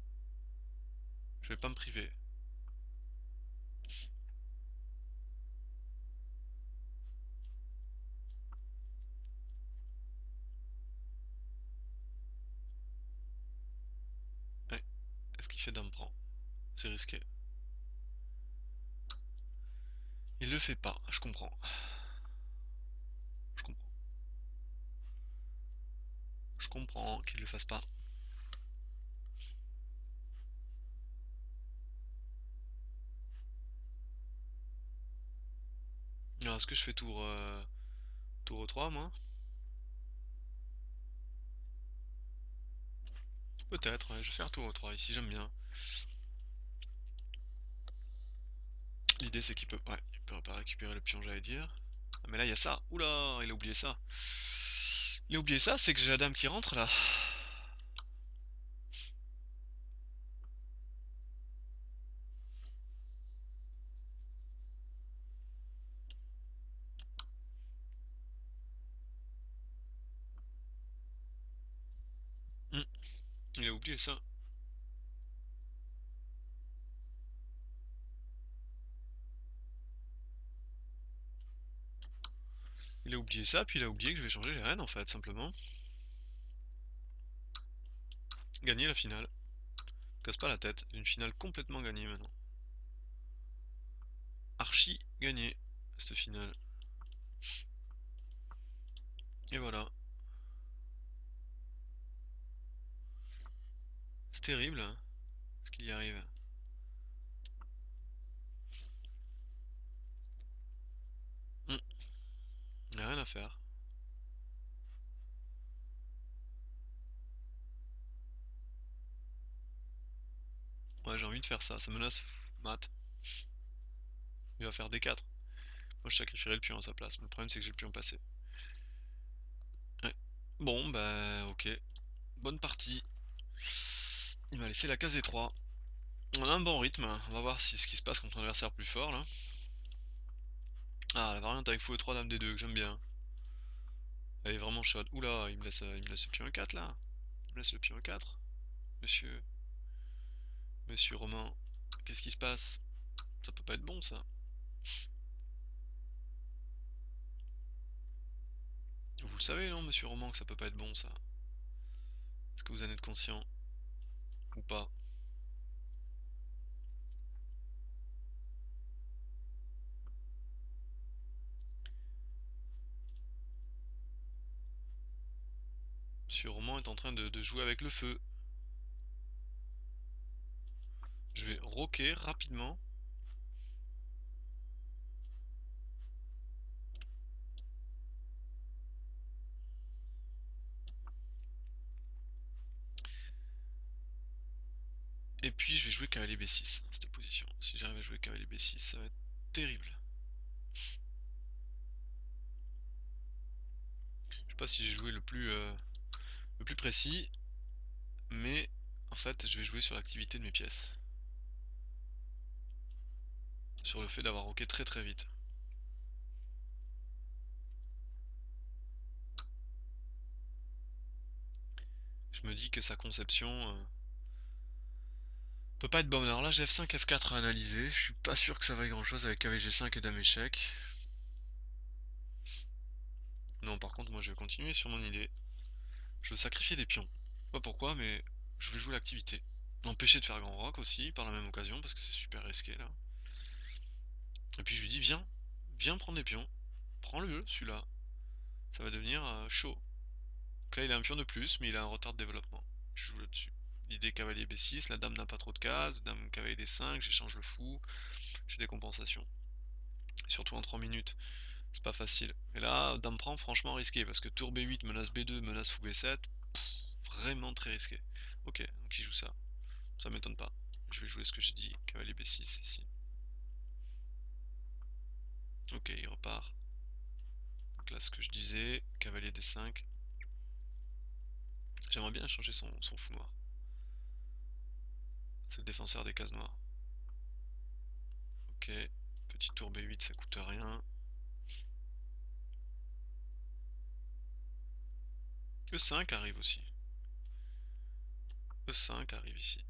Je vais pas me priver. Ouais. Est-ce qu'il fait dame prend? C'est risqué. Il le fait pas, je comprends. Je comprends. Je comprends qu'il le fasse pas. Alors est-ce que je fais tour 3 moi? Peut-être, ouais, je vais faire tour 3 ici, j'aime bien. L'idée c'est qu'il peut. Ouais, il peut pas récupérer le pion, j'allais dire. Ah, mais là il y a ça. Oula, il a oublié ça. Il a oublié ça, c'est que j'ai la dame qui rentre là. Hmm, il a oublié ça. Il a oublié ça, puis il a oublié que je vais changer les reines en fait, simplement. Gagner la finale. Casse pas la tête. Une finale complètement gagnée maintenant. Archi gagné cette finale. Et voilà. C'est terrible hein, ce qu'il y arrive. Hmm, y a rien à faire. Ouais, j'ai envie de faire ça. Ça menace mat. Il va faire D4. Moi je sacrifierais le pion à sa place. Mais le problème c'est que j'ai le pion passé. Ouais. Bon bah ok. Bonne partie. Il m'a laissé la case des 3. On a un bon rythme. On va voir ce qui se passe contre un adversaire plus fort là. Ah la variante avec fou et 3 dames D2 que j'aime bien. Elle est vraiment chaude. Oula, il me laisse le pion E4 là. Il me laisse le pion E4. Monsieur. Monsieur Romain. Qu'est-ce qui se passe? Ça peut pas être bon ça. Vous le savez non monsieur Roman que ça peut pas être bon ça. Est-ce que vous en êtes conscient? Ou pas? Monsieur Roman est en train de jouer avec le feu. Je vais roquer rapidement. Et puis je vais jouer cavalier B6 dans cette position. Si j'arrive à jouer cavalier B6, ça va être terrible. Je sais pas si j'ai joué le plus précis, mais en fait je vais jouer sur l'activité de mes pièces. Sur le fait d'avoir roqué très très vite. Je me dis que sa conception peut pas être bonne. Alors là j'ai F5, F4 à analyser. Je suis pas sûr que ça vaille grand chose avec cavalier G5 et dame échec. Non par contre moi je vais continuer sur mon idée. Je veux sacrifier des pions. Pas pourquoi mais je vais jouer l'activité. M'empêcher de faire grand rock aussi par la même occasion parce que c'est super risqué là. Et puis je lui dis viens prendre des pions. Prends-le celui-là. Ça va devenir chaud. Donc là il a un pion de plus mais il a un retard de développement. Je joue là-dessus. L'idée cavalier B6, la dame n'a pas trop de cases, dame cavalier D5, j'échange le fou, j'ai des compensations. Surtout en 3 minutes, c'est pas facile. Et là, dame prend franchement risqué parce que tour B8, menace B2, menace fou B7, vraiment très risqué. Ok, donc il joue ça. Ça m'étonne pas. Je vais jouer ce que j'ai dit, cavalier B6 ici. Ok, il repart. Donc là, ce que je disais, cavalier D5. J'aimerais bien changer son fou noir. C'est le défenseur des cases noires. Ok, petit tour B8, ça coûte rien. E5 arrive aussi. E5 arrive ici.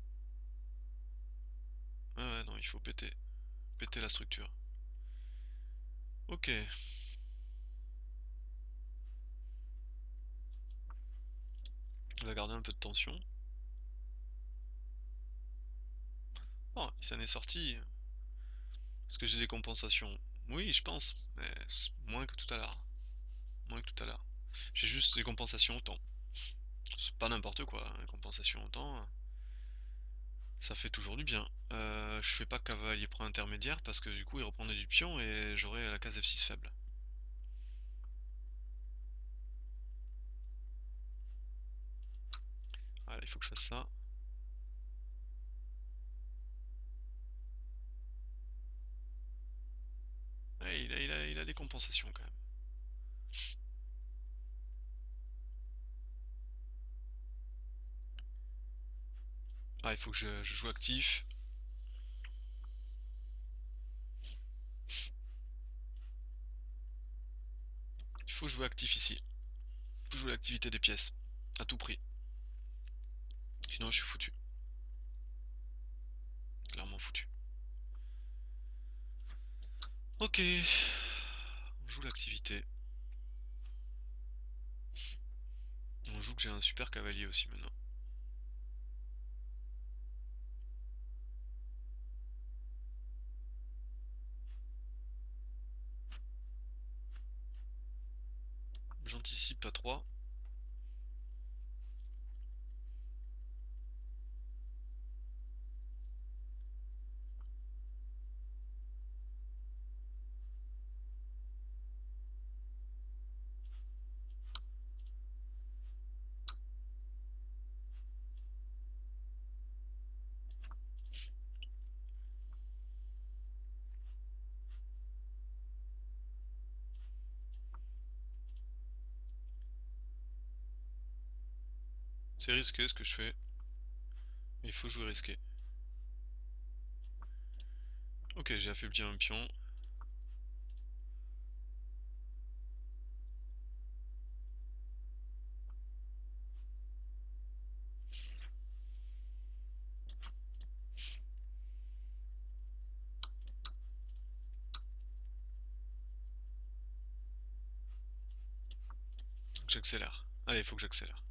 Ouais, non, il faut péter. Péter la structure. Ok. On va garder un peu de tension. Oh, il s'en est sorti. Est-ce que j'ai des compensations? Oui, je pense. Mais moins que tout à l'heure. Moins que tout à l'heure. J'ai juste des compensations au temps. C'est pas n'importe quoi, hein, compensation au temps. Ça fait toujours du bien. Je fais pas cavalier prend intermédiaire parce que du coup il reprendrait du pion et j'aurais la case F6 faible. Voilà, il faut que je fasse ça. Ouais, il a des compensations quand même. Ah, il faut que je joue actif. Il faut jouer actif ici. Il faut jouer l'activité des pièces. À tout prix. Sinon je suis foutu. Clairement foutu. Ok. On joue l'activité. On joue que j'ai un super cavalier aussi maintenant. J'anticipe à 3. C'est risqué ce que je fais. Mais il faut jouer risqué. Ok, j'ai affaibli un pion. J'accélère. Allez, il faut que j'accélère.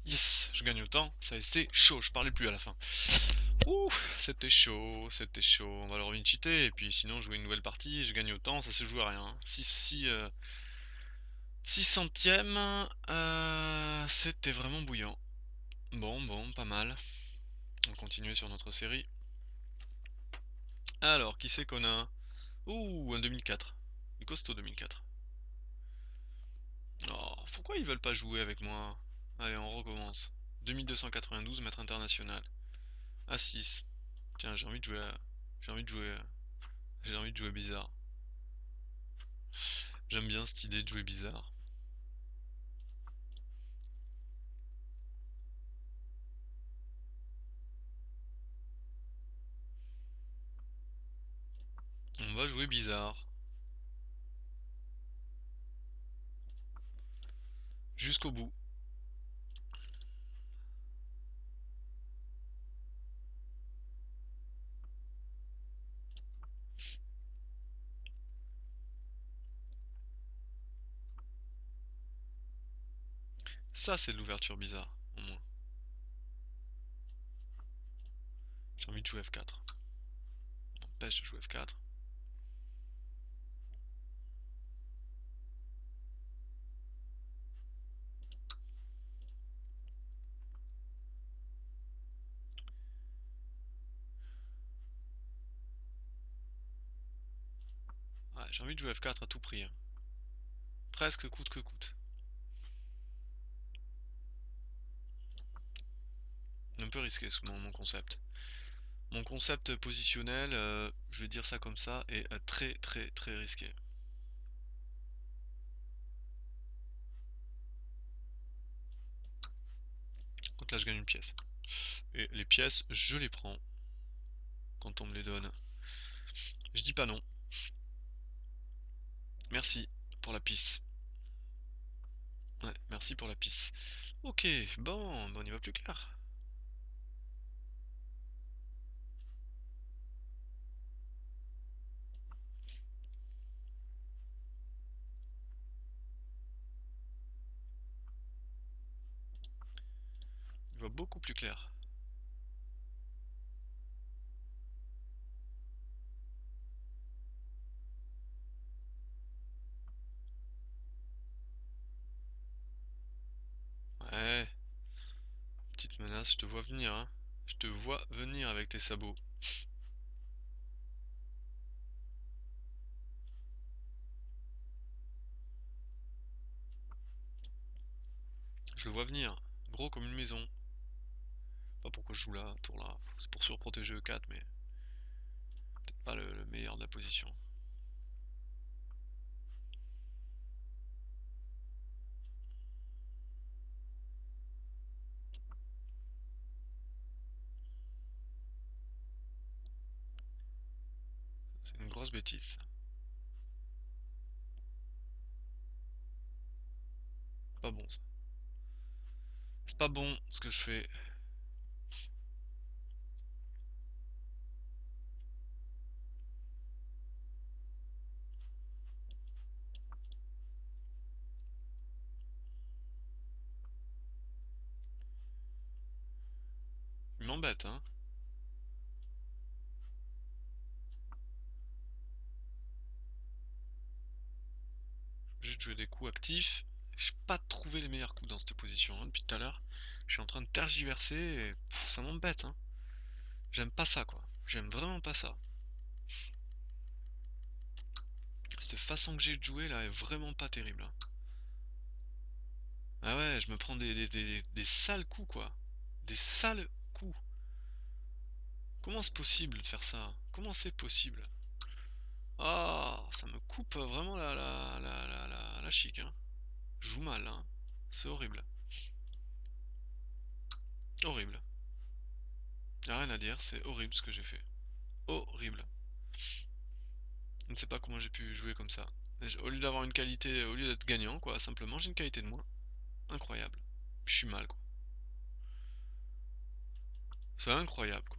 Yes, je gagne autant. Ça a été chaud, je parlais plus à la fin. Ouh, c'était chaud, c'était chaud. On va leur cheater et puis sinon jouer une nouvelle partie. Je gagne autant, ça se joue à rien. 6 centièmes, c'était vraiment bouillant. Bon, pas mal. On va continuer sur notre série. Alors, qui c'est qu'on a? Ouh, un 2004. Du costaud 2004. Oh, pourquoi ils veulent pas jouer avec moi? Allez, on recommence. 2292, maître international. A6. Tiens, j'ai envie de jouer J'ai envie de jouer... J'ai envie de jouer bizarre. J'aime bien cette idée de jouer bizarre. On va jouer bizarre. jusqu'au bout. Ça, c'est de l'ouverture bizarre, au moins. J'ai envie de jouer F4. M'empêche de jouer F4. Ouais, j'ai envie de jouer F4 à tout prix, hein. Presque coûte que coûte. Un peu risqué mon concept. Mon concept positionnel, je vais dire ça comme ça, est très très très risqué. Donc là je gagne une pièce. Et les pièces, je les prends quand on me les donne. Je dis pas non. Merci pour la pisse. Ouais, merci pour la pisse. Ok, bon, on y va plus clair. On y va beaucoup plus clair. Ouais, petite menace, je te vois venir, hein. Je te vois venir avec tes sabots. Je le vois venir, gros comme une maison. Pas pourquoi je joue là, tour là. C'est pour surprotéger E4, mais peut-être pas le meilleur de la position. C'est une grosse bêtise. Pas bon ça. C'est pas bon ce que je fais. Il m'embête, hein. J'ai joué des coups actifs. J'ai pas trouvé les meilleurs coups dans cette position hein, depuis tout à l'heure. Je suis en train de tergiverser et ça m'embête, hein. J'aime pas ça, quoi. J'aime vraiment pas ça. Cette façon que j'ai de jouer là est vraiment pas terrible, hein. Ah ouais, je me prends des sales coups, quoi. Des sales coups. Comment c'est possible de faire ça? Comment c'est possible? Ah, ça me coupe vraiment la chic, hein. Je joue mal, hein. C'est horrible. Horrible. Y'a rien à dire, c'est horrible ce que j'ai fait. Horrible. Je ne sais pas comment j'ai pu jouer comme ça. Au lieu d'avoir une qualité, au lieu d'être gagnant, quoi, simplement j'ai une qualité de moins. Incroyable. Je suis mal, quoi. C'est incroyable, quoi.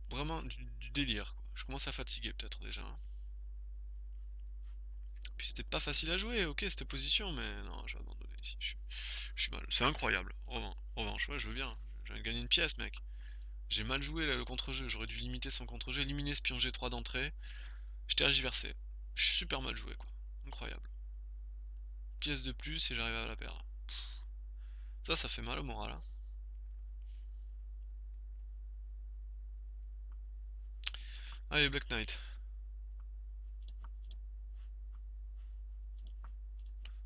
Vraiment du délire, quoi. Je commence à fatiguer peut-être déjà, hein. Puis c'était pas facile à jouer, ok, cette position, mais non, je vais abandonner ici. Je suis mal. C'est incroyable. Revanche, ouais, je veux bien. Je viens de gagner une pièce, mec. J'ai mal joué là, le contre-jeu. J'aurais dû limiter son contre-jeu, éliminer ce pion G3 d'entrée. Je t'ai tergiversé. Super mal joué, quoi. Incroyable. Pièce de plus et j'arrive à la perdre. Ça fait mal au moral, hein. Allez, Black Knight.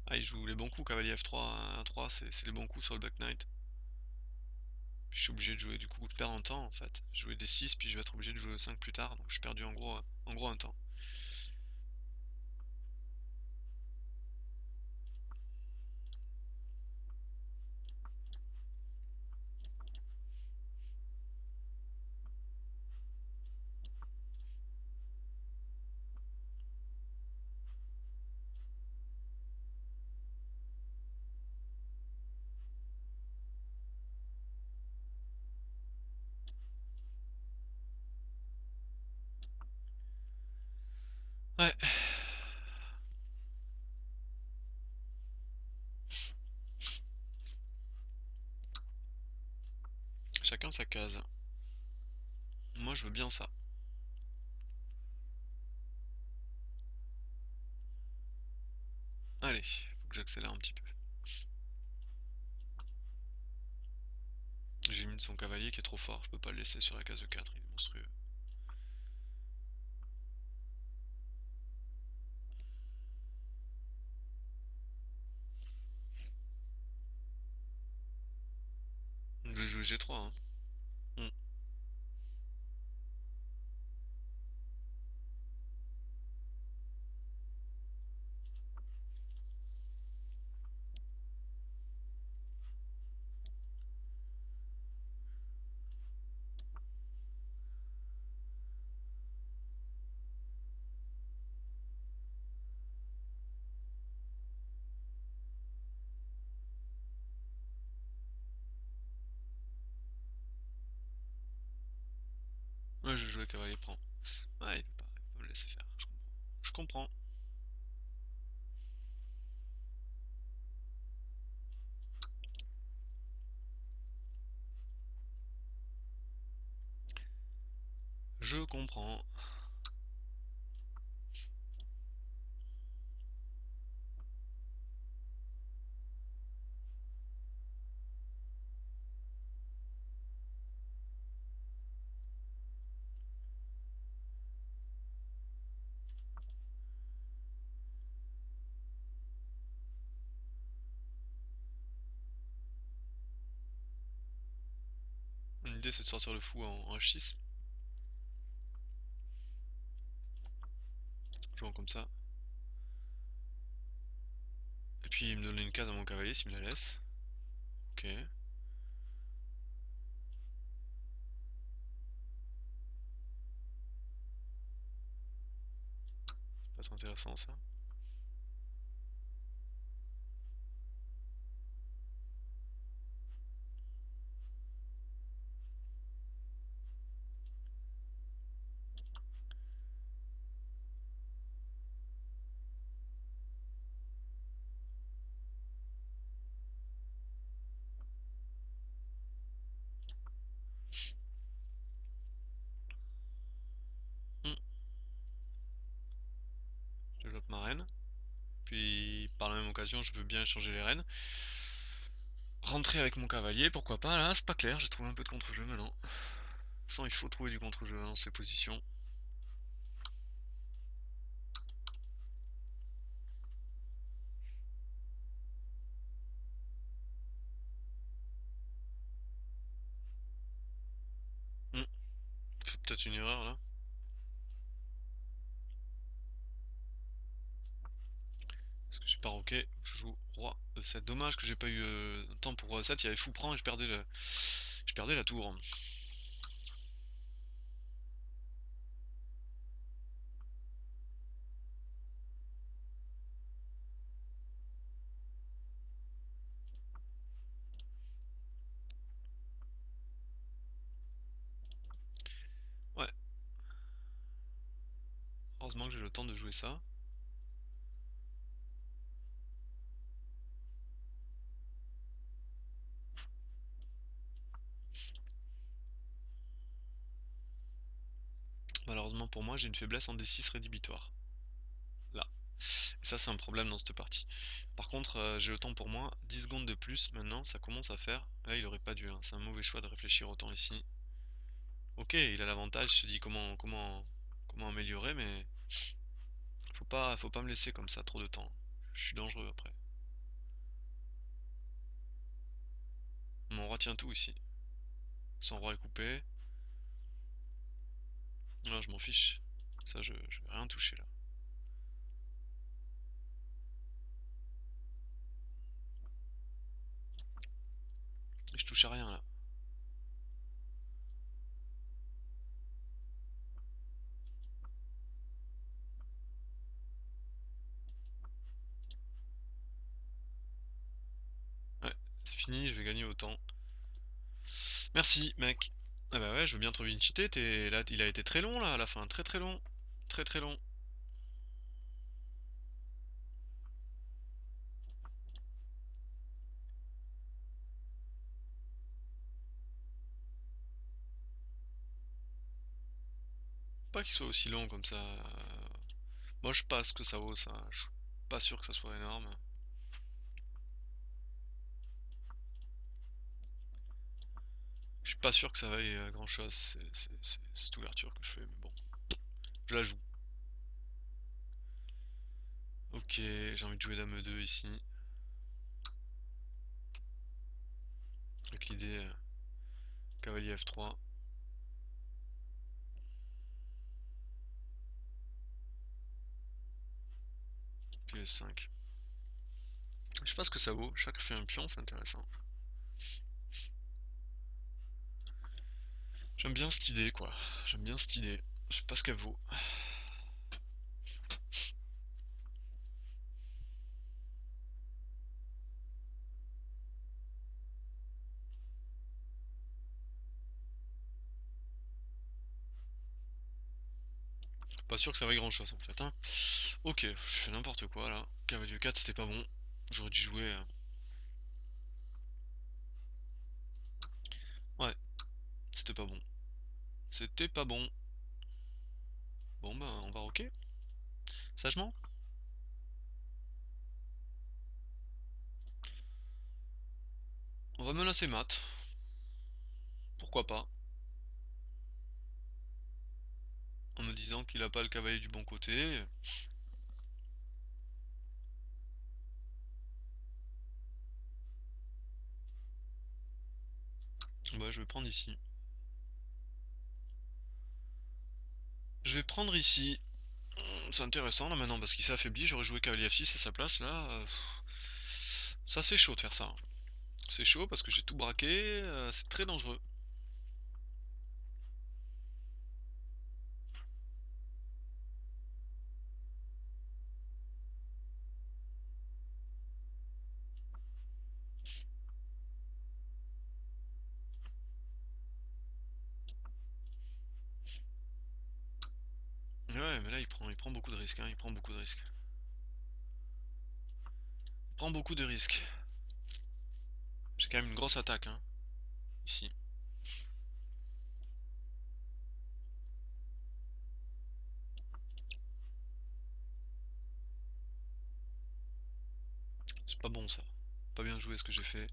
Ah, il joue les bons coups, cavalier F3, 1-3, c'est les bons coups sur le Black Knight. Puis je suis obligé de jouer, du coup, de perdre un temps en fait. Jouer des 6, puis je vais être obligé de jouer au 5 plus tard, donc j'ai perdu en gros un temps. Ouais. Chacun sa case. Moi je veux bien ça. Allez, faut que j'accélère un petit peu. J'ai mis son cavalier qui est trop fort, je peux pas le laisser sur la case de 4, il est monstrueux. Je vais jouer G3, hein. Hmm. Ouais, je vais jouer cavalier prend. Ouais, il peut pas me laisser faire, je comprends. Je comprends. Je comprends. L'idée c'est de sortir le fou en H6. Jouant comme ça. Et puis il me donne une case à mon cavalier s'il me la laisse. Ok. Ça peut être intéressant ça. Hmm. Je développe ma reine. Puis par la même occasion je veux bien échanger les reines. Rentrer avec mon cavalier, pourquoi pas, là c'est pas clair, j'ai trouvé un peu de contre-jeu maintenant. Sans il faut trouver du contre-jeu dans ces positions. Hmm. C'est peut-être une erreur là. Parce que j'ai pas roqué, je joue roi E7. Dommage que j'ai pas eu temps pour roi E7, il y avait fou prend et je perdais la tour. Ouais, heureusement que j'ai le temps de jouer ça. Malheureusement pour moi, j'ai une faiblesse en D6 rédhibitoire. Là. Et ça, c'est un problème dans cette partie. Par contre, j'ai le temps pour moi. 10 secondes de plus maintenant, ça commence à faire. Là, il aurait pas dû, hein. C'est un mauvais choix de réfléchir autant ici. Ok, il a l'avantage, il se dit comment améliorer, mais faut pas me laisser comme ça trop de temps. Je suis dangereux après. Mon roi tient tout ici. Son roi est coupé. Non, je m'en fiche. Ça, je vais rien toucher là. Je touche à rien là. Ouais, c'est fini, je vais gagner autant. Merci, mec. Ah bah ouais, je veux bien te revisiter. Là, il a été très long là à la fin, très très long. Très très long. Pas qu'il soit aussi long comme ça. Moi je passe que ça vaut ça. Je suis pas sûr que ça soit énorme. Je suis pas sûr que ça vaille grand chose, cette ouverture que je fais, mais bon, je la joue. Ok, j'ai envie de jouer dame 2 ici. Avec l'idée cavalier F3. Puis S5. Je sais pas ce que ça vaut, chaque fait un pion, c'est intéressant. J'aime bien cette idée quoi, j'aime bien cette idée. Je sais pas ce qu'elle vaut. Pas sûr que ça vaille grand chose en fait, hein. Ok, je fais n'importe quoi là. Cavalier 4 c'était pas bon. J'aurais dû jouer. Ouais, c'était pas bon. C'était pas bon. Bon bah on va rocker. Sagement. On va menacer mat. Pourquoi pas. En me disant qu'il a pas le cavalier du bon côté. Bah je vais prendre ici. Je vais prendre ici. C'est intéressant là maintenant parce qu'il s'est affaibli. J'aurais joué cavalier F6 à sa place là. Ça c'est chaud de faire ça. C'est chaud parce que j'ai tout braqué. C'est très dangereux. Ouais, mais là il prend beaucoup de risques. Hein, il prend beaucoup de risques. Il prend beaucoup de risques. J'ai quand même une grosse attaque hein, ici. C'est pas bon ça. Pas bien joué ce que j'ai fait.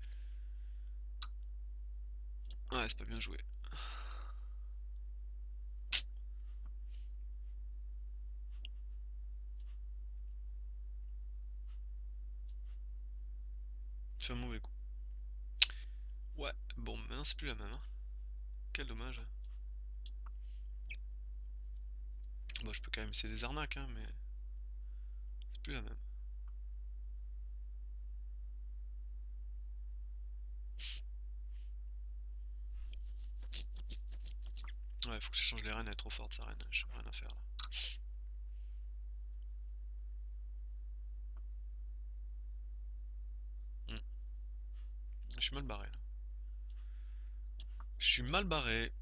Ouais, c'est pas bien joué. C'est un mauvais coup. Ouais, bon, maintenant c'est plus la même. Hein. Quel dommage. Bon, je peux quand même essayer des arnaques, hein, mais c'est plus la même. Ouais, faut que je change les reines, elle est trop forte sa reine. J'ai rien à faire là. Hmm. Je suis mal barré là. Je suis mal barré.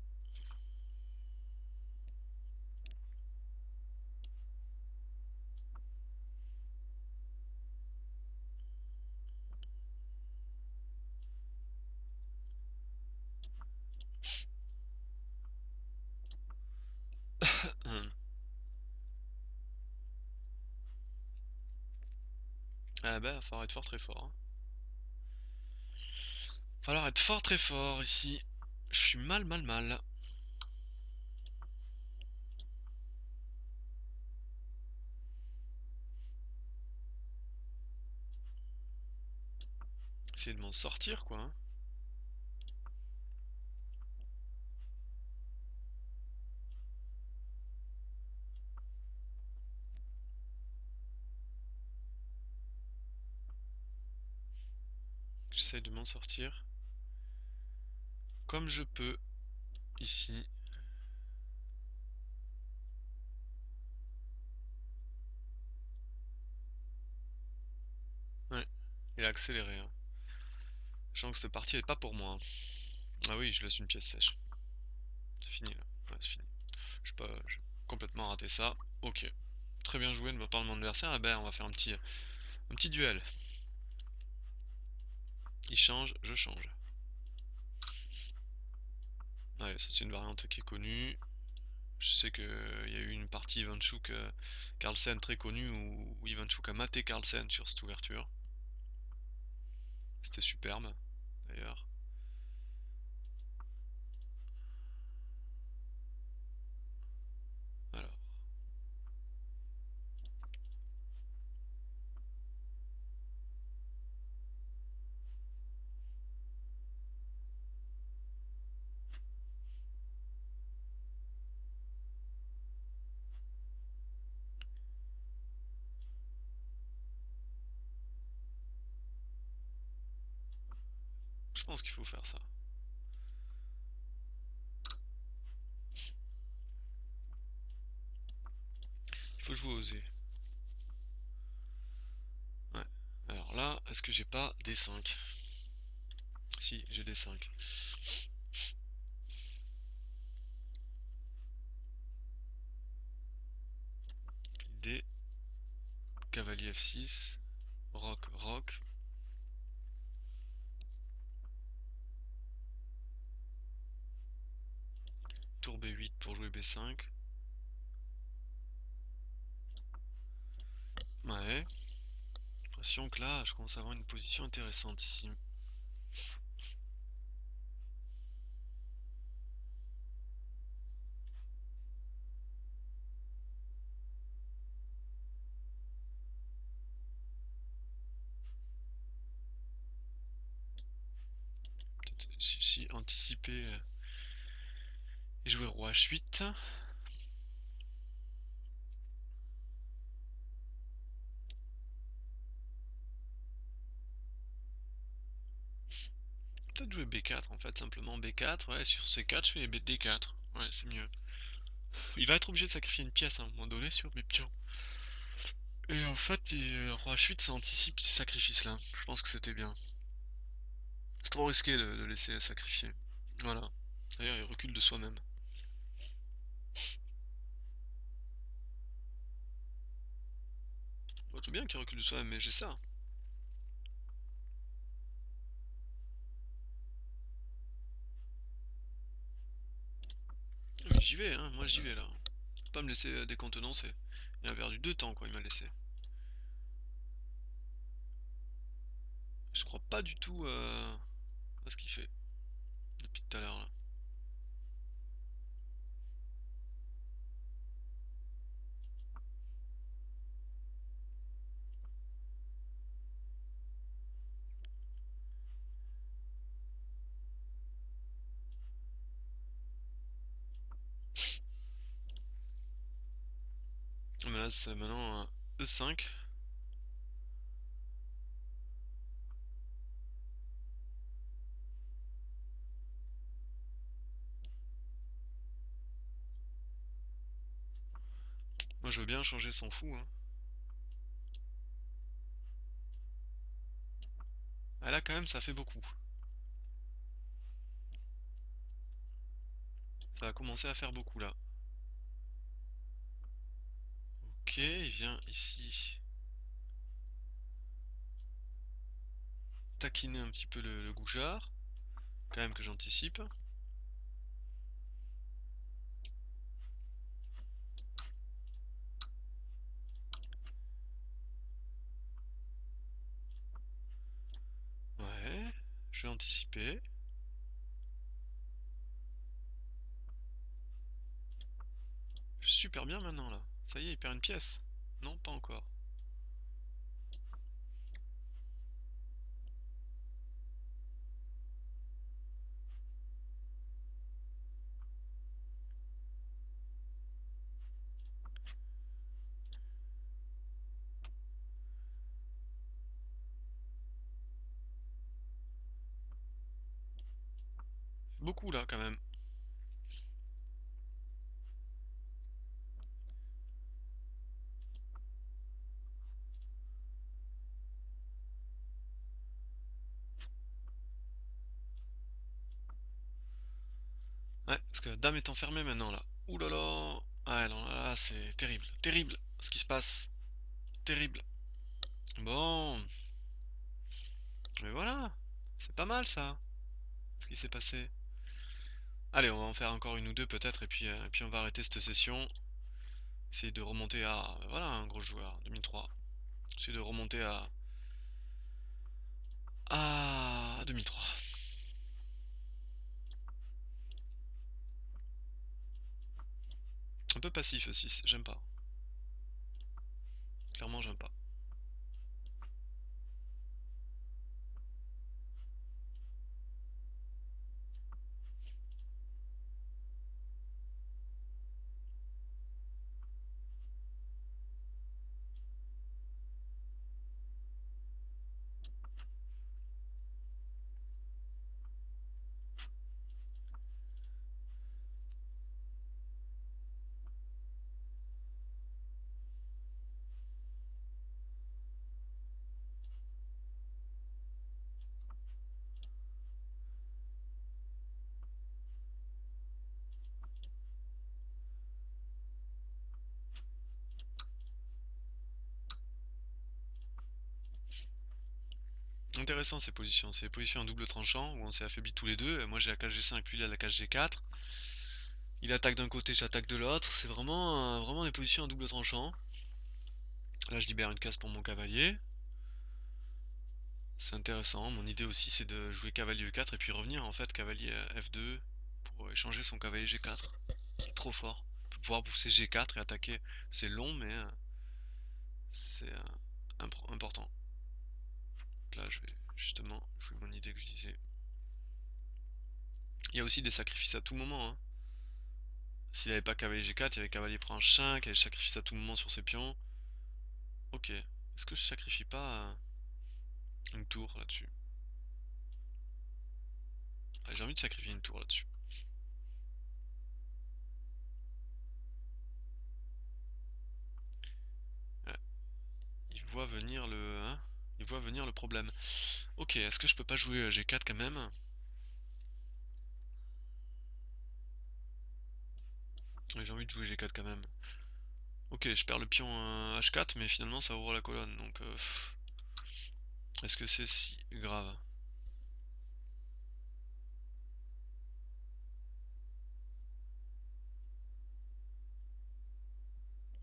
Ah bah, va falloir être fort très fort. Hein. Falloir être fort très fort ici. Je suis mal. Essayer de m'en sortir quoi. Hein. J'essaye de m'en sortir comme je peux ici. Ouais, il a accéléré. Hein. Je sens que cette partie elle est pas pour moi. Hein. Ah oui, je laisse une pièce sèche. C'est fini là. Ouais, c'est fini. Je sais pas, j'ai complètement raté ça. Ok. Très bien joué de ma part de mon adversaire. Eh ben, on va faire un petit duel. Il change, je change. Allez, ça c'est une variante qui est connue. Je sais qu'il y a eu une partie Ivanchuk Carlsen très connue où Ivanchuk a maté Carlsen sur cette ouverture. C'était superbe d'ailleurs. Alors, je pense qu'il faut faire ça. Il faut jouer osé. Ouais. Alors là, est-ce que j'ai pas D5? Si, j'ai D5. D, cavalier F6, roc, roc. Tour B8 pour jouer B5. Ouais. J'ai l'impression que là, je commence à avoir une position intéressante ici. Peut-être si anticiper et jouer roi H8. Peut-être jouer B4 en fait, simplement B4. Ouais, sur C4, je fais D4. Ouais, c'est mieux. Il va être obligé de sacrifier une pièce à un moment donné sur mes pions. Et en fait, roi H8, ça anticipe ce sacrifice-là. Je pense que c'était bien. C'est trop risqué de laisser sacrifier. Voilà. D'ailleurs, il recule de soi-même. Bon, je veux bien qu'il recule de soi-même, mais j'ai ça. Mais j'y vais, hein. Moi, j'y vais, là. Faut pas me laisser décontenancer. Il a perdu 2 temps, quoi, il m'a laissé. Je crois pas du tout à ce qu'il fait. Depuis tout à l'heure, là. Mais là, c'est maintenant E5. Moi, je veux bien changer, s'en fout, hein. Ah, là, quand même, ça fait beaucoup. Ça va commencer à faire beaucoup, là. Ok, il vient ici taquiner un petit peu le goujard. Quand même que j'anticipe. Ouais, je vais anticiper. Super bien maintenant, là. Ça y est, il perd une pièce. Non, pas encore. Beaucoup, là, quand même. Ouais, parce que la dame est enfermée maintenant, là. Ouh là là. Ah non, là, c'est terrible. Terrible, ce qui se passe. Terrible. Bon, mais voilà. C'est pas mal, ça, ce qui s'est passé. Allez, on va en faire encore une ou deux peut-être, et puis on va arrêter cette session. Essayer de remonter à... Voilà, un gros joueur, 2003. Essayer de remonter à 2003. Un peu passif aussi, j'aime pas. Clairement, j'aime pas. Intéressant ces positions. C'est des positions en double tranchant où on s'est affaibli tous les deux. Moi j'ai la case G5, lui il a la case G4. Il attaque d'un côté, j'attaque de l'autre. C'est vraiment, vraiment des positions en double tranchant. Là je libère une case pour mon cavalier. C'est intéressant. Mon idée aussi c'est de jouer cavalier E4 et puis revenir en fait cavalier F2 pour échanger son cavalier G4. Il est trop fort. Pour pouvoir pousser G4 et attaquer. C'est long mais c'est important. Donc là je vais justement jouer mon idée que je disais. Il y a aussi des sacrifices à tout moment, hein. S'il avait pas cavalier G4, il y avait cavalier prend H5, il sacrifice à tout moment sur ses pions. Ok. Est-ce que je sacrifie pas une tour là-dessus? J'ai envie de sacrifier une tour là-dessus. Ouais. Il voit venir le... Hein, il voit venir le problème. Ok, est-ce que je peux pas jouer G4 quand même? Ouais, j'ai envie de jouer G4 quand même. Ok, je perds le pion H4, mais finalement ça ouvre la colonne, donc... est-ce que c'est si grave?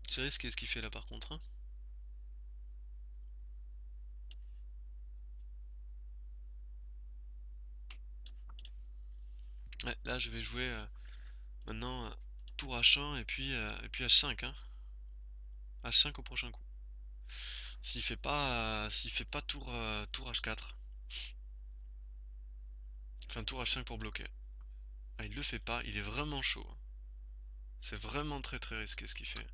C'est risqué ce qu'il fait là par contre, hein. Ouais, là je vais jouer maintenant tour H1 et puis H5, hein. H5 au prochain coup. S'il fait pas tour H4. Enfin tour H5 pour bloquer. Ah, il le fait pas, il est vraiment chaud, hein. C'est vraiment très très risqué ce qu'il fait.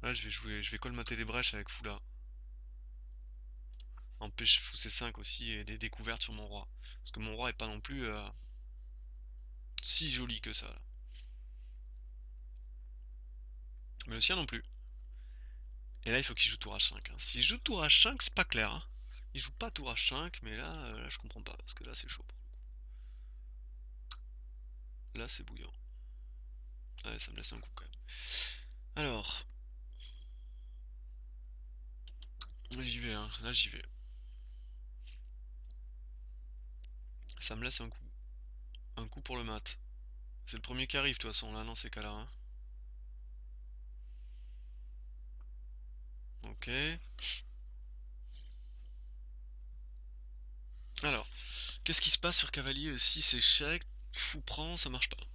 Là je vais colmater les brèches avec Fou là. Empêche Fou C5 aussi et des découvertes sur mon roi. Parce que mon roi est pas non plus si joli que ça là. Mais le sien non plus. Et là il faut qu'il joue tour H5, hein. S'il joue tour H5 c'est pas clair, hein. Il joue pas tour H5 mais là je comprends pas parce que là c'est chaud. Là c'est bouillant. Ouais, ça me laisse un coup quand même. Alors, j'y vais, hein. Là j'y vais. Ça me laisse un coup. Un coup pour le mat. C'est le premier qui arrive de toute façon là dans ces cas-là, hein. Ok. Alors, qu'est-ce qui se passe sur cavalier 6 échecs? Fou prend, ça marche pas.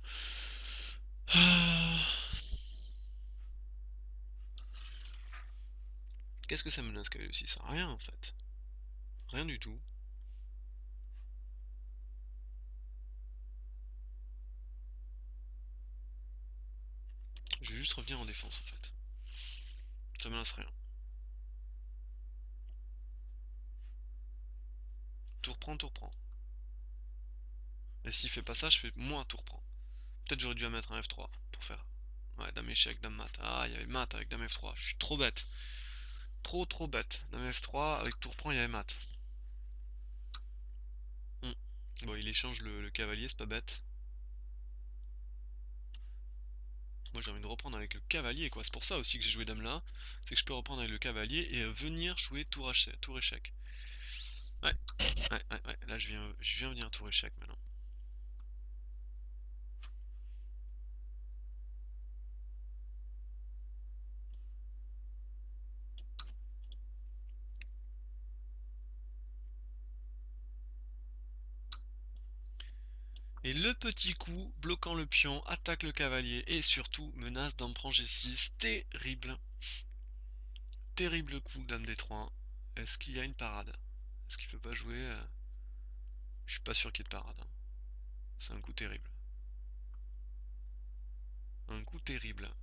Ah. Qu'est-ce que ça menace cavalier 6? Rien en fait. Rien du tout. Je vais juste revenir en défense en fait. Ça menace rien. Tour prend, tour prend. Et s'il fait pas ça, je fais moins tour prend. Peut-être j'aurais dû mettre un F3 pour faire. Ouais, dame échec, dame mat. Ah, il y avait mat avec dame F3. Je suis trop bête. Trop trop bête. Dame F3, avec tour prend, il y avait mat. Hmm. Bon, il échange le cavalier, c'est pas bête. Moi j'ai envie de reprendre avec le cavalier quoi. C'est pour ça aussi que j'ai joué dame là. C'est que je peux reprendre avec le cavalier et venir jouer tour échec. Ouais, ouais. Là, je viens venir tour échec maintenant. Et le petit coup, bloquant le pion, attaque le cavalier et surtout menace d'en prendre G6. Terrible. Terrible coup, dame D3. Est-ce qu'il y a une parade? Est-ce qu'il peut pas jouer Je suis pas sûr qu'il y ait de parade, hein. C'est un coup terrible. Un coup terrible.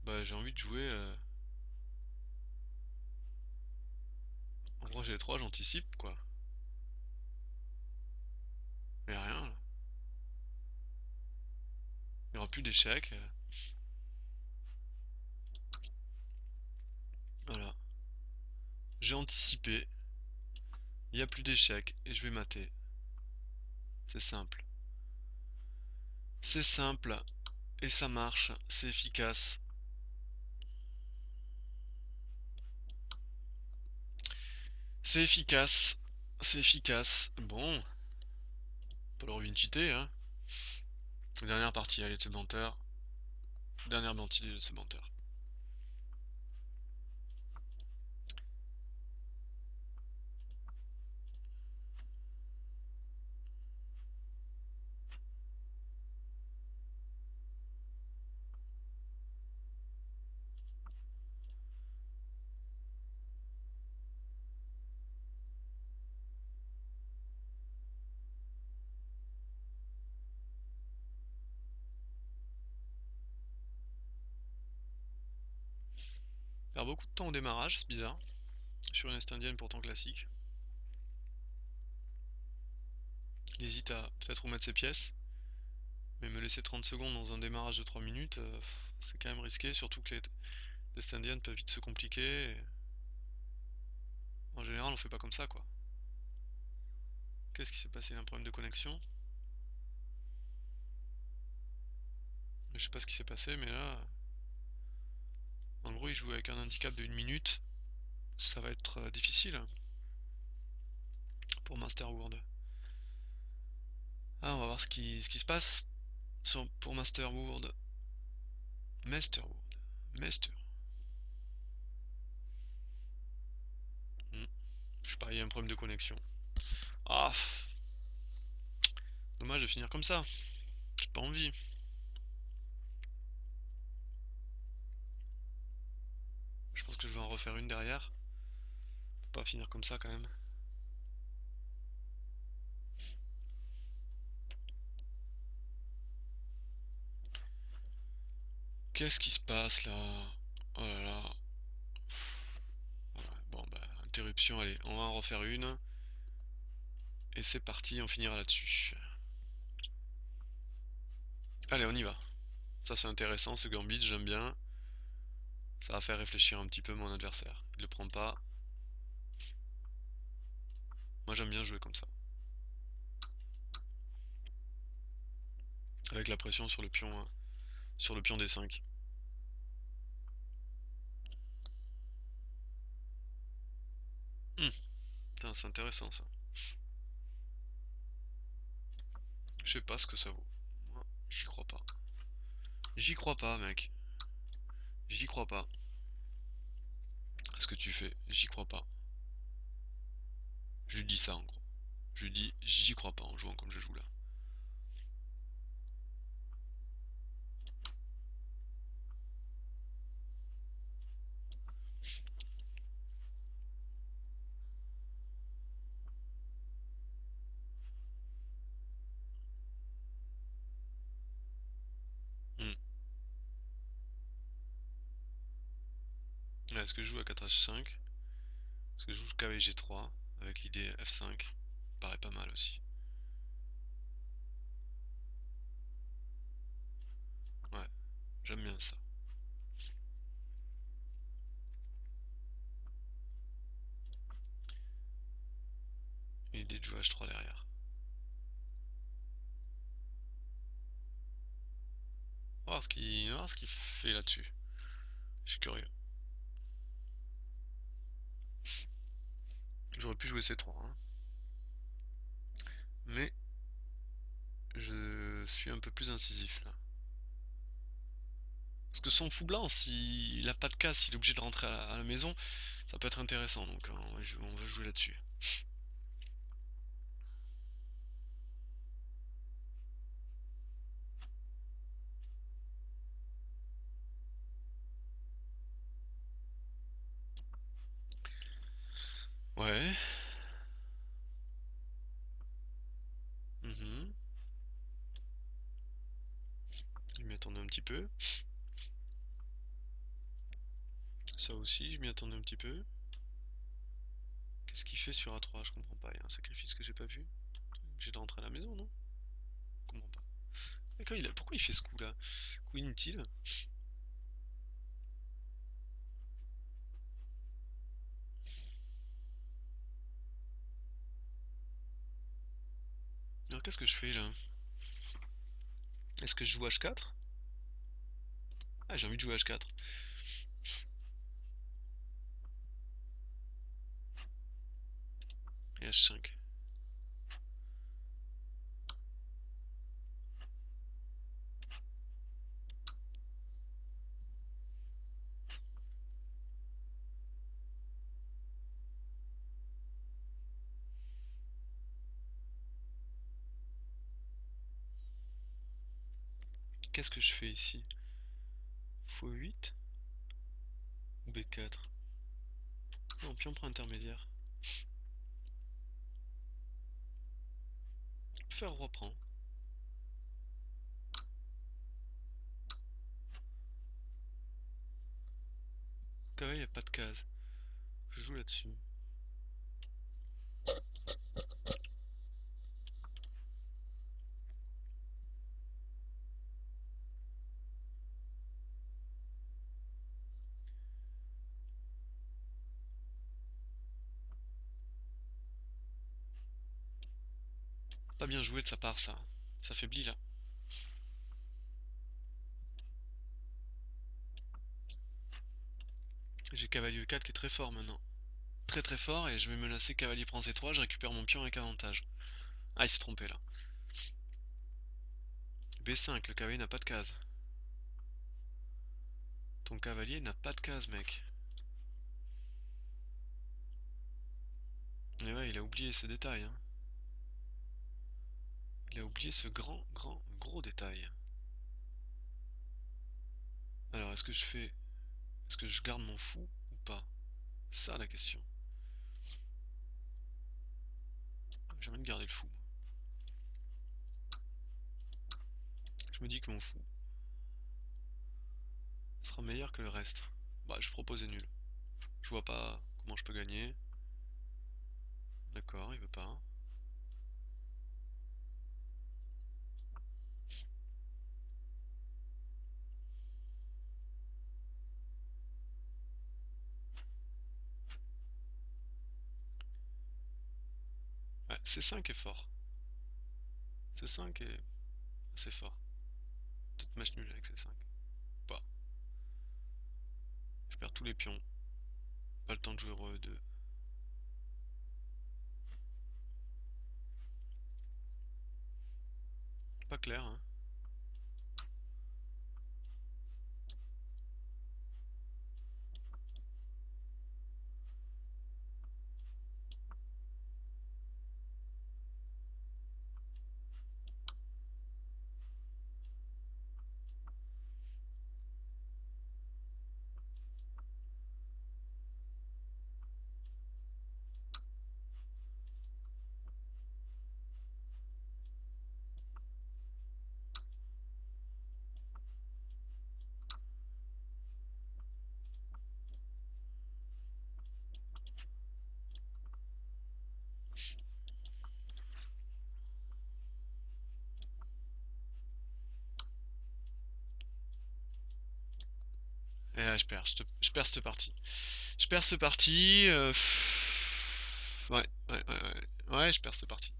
Bah j'ai envie de jouer... En gros j'ai les 3, j'anticipe quoi. Mais rien là. Il n'y aura plus d'échecs. Voilà. J'ai anticipé. Il n'y a plus d'échecs et je vais mater. C'est simple. C'est simple. Et ça marche. C'est efficace. C'est efficace. C'est efficace. Bon. Pas leur une cheater, hein. Dernière partie, allez, de ce menteur. Dernière partie de ce menteur. Perd beaucoup de temps au démarrage, c'est bizarre. Sur une Est indienne pourtant classique. Il hésite à peut-être remettre ses pièces. Mais me laisser 30 secondes dans un démarrage de 3 minutes, c'est quand même risqué, surtout que les Est indiennes peuvent vite se compliquer. En général, on fait pas comme ça, quoi. Qu'est-ce qui s'est passé? Un problème de connexion? Je sais pas ce qui s'est passé, mais là, en gros, il joue avec un handicap de 1 minute. Ça va être difficile pour Master World. Ah, on va voir ce qui se passe pour Master World. Master World. Master. Hmm. Je sais pas, il y a un problème de connexion. Ah, dommage de finir comme ça. J'ai pas envie. Je pense que je vais en refaire une derrière. Faut pas finir comme ça quand même. Qu'est-ce qui se passe là? Oh là là. Voilà. Bon bah, interruption, allez, on va en refaire une. Et c'est parti, on finira là-dessus. Allez, on y va. Ça c'est intéressant, ce gambit, j'aime bien. Ça va faire réfléchir un petit peu mon adversaire. Il le prend pas. Moi j'aime bien jouer comme ça. Avec la pression sur le pion D5. Putain, c'est intéressant ça. Je sais pas ce que ça vaut. Moi, j'y crois pas. J'y crois pas, mec. J'y crois pas. Ce que tu fais, j'y crois pas. Je lui dis ça en gros. Je lui dis, j'y crois pas en jouant comme je joue là. Hmm. Ouais, est-ce que je joue à 4H5? Est-ce que je joue cavalier G3 avec l'idée F5? Paraît pas mal aussi. Ouais, j'aime bien ça. Une idée de jouer H3 derrière. On va voir ce qu'il fait là-dessus. Je suis curieux. J'aurais pu jouer C3, hein. Mais je suis un peu plus incisif là. Parce que son fou blanc, s'il a pas de casse, s'il est obligé de rentrer à la maison, ça peut être intéressant. Donc on va jouer là-dessus. Ouais. Mhm. Je m'y attendais un petit peu. Ça aussi, je m'y attendais un petit peu. Qu'est-ce qu'il fait sur A3? Je comprends pas. Il y a un sacrifice que j'ai pas vu. J'ai de rentrer à la maison, non? Je comprends pas. Pourquoi il fait ce coup-là? Coup inutile. Alors qu'est-ce que je fais là? Est-ce que je joue H4? Ah, j'ai envie de jouer H4. Et H5. Qu'est-ce que je fais ici? Faux 8 ou B4? Non, pion prend intermédiaire. Faire roi prend. Cavalier, y a pas de case. Je joue là-dessus. Pas bien joué de sa part, ça. Ça faiblit là. J'ai cavalier E4 qui est très fort maintenant. Très très fort, et je vais menacer cavalier prend C3, je récupère mon pion avec avantage. Ah, il s'est trompé là. B5, le cavalier n'a pas de case. Ton cavalier n'a pas de case, mec. Et ouais, il a oublié ce détail, hein. Il a oublié ce gros détail. Alors, est-ce que je fais... Est-ce que je garde mon fou ou pas? Ça la question. J'ai envie de garder le fou. Je me dis que mon fou sera meilleur que le reste. Bah, je proposais nul. Je vois pas comment je peux gagner. D'accord, il veut pas. Ouais, C5 est fort. C5 est assez fort. Peut-être match nul avec C5. Pas. Je perds tous les pions. Pas le temps de jouer roi E2. Pas clair, hein. Et là, je perds. Je perds cette partie. Je perds ce parti. Ouais, ouais, ouais, ouais. Ouais, je perds cette partie.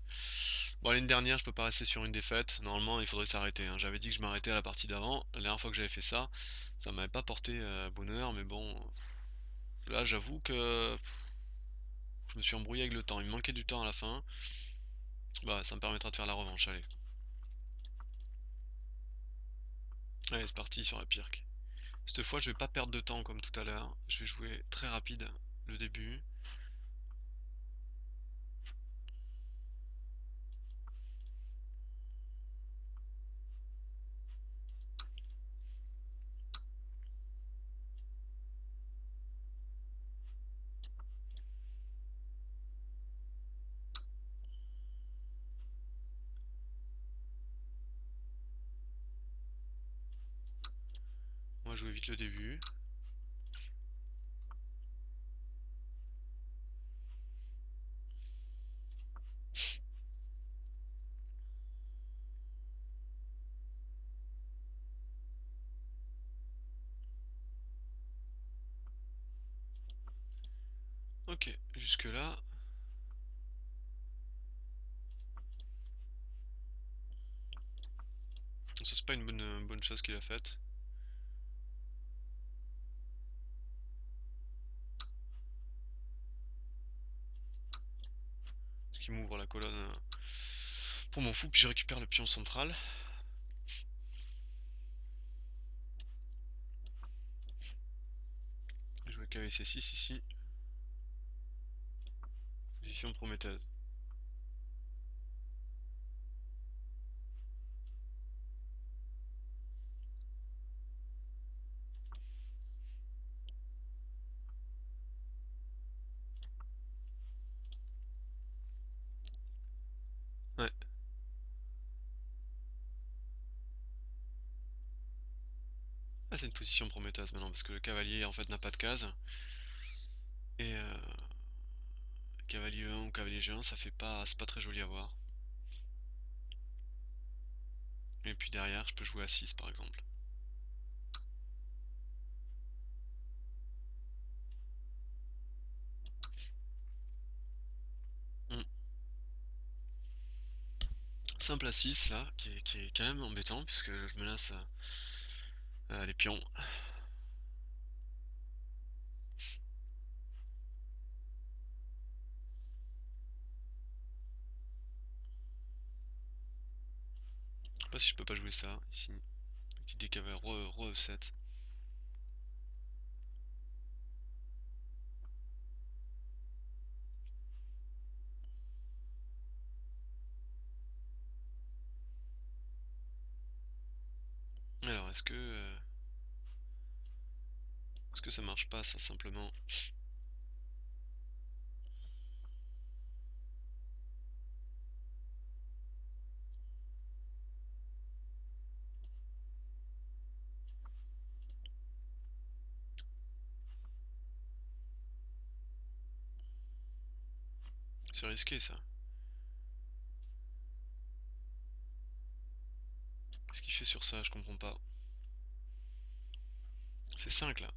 Bon, l'année dernière, je peux pas rester sur une défaite. Normalement, il faudrait s'arrêter, hein. J'avais dit que je m'arrêtais à la partie d'avant. La dernière fois que j'avais fait ça, ça m'avait pas porté bonheur, mais bon, là, j'avoue que je me suis embrouillé avec le temps. Il me manquait du temps à la fin. Bah, ça me permettra de faire la revanche, allez. Allez, c'est parti sur la pirque. Cette fois, je vais pas perdre de temps comme tout à l'heure. Je vais jouer très rapide le début. On va jouer vite le début. Ok, jusque là. Ça, c'est pas une bonne chose qu'il a faite. Parce qu'il m'ouvre la colonne pour mon fou, puis je récupère le pion central. Je joue avec C6 ici. Position prometteuse. Ouais. Ah, c'est une position prometteuse maintenant, parce que le cavalier en fait n'a pas de case. Et cavalier E1 ou cavalier G1, ça fait pas, c'est pas très joli à voir. Et puis derrière, je peux jouer à 6 par exemple. Hmm. Simple à 6 là, qui est quand même embêtant, puisque je me laisse les pions. Je sais pas si je peux pas jouer ça ici. Petit décavalier roi E7. Alors, est-ce que ça marche pas ça simplement? C'est risqué ça. Qu'est-ce qu'il fait sur ça? Je comprends pas. C'est 5 là.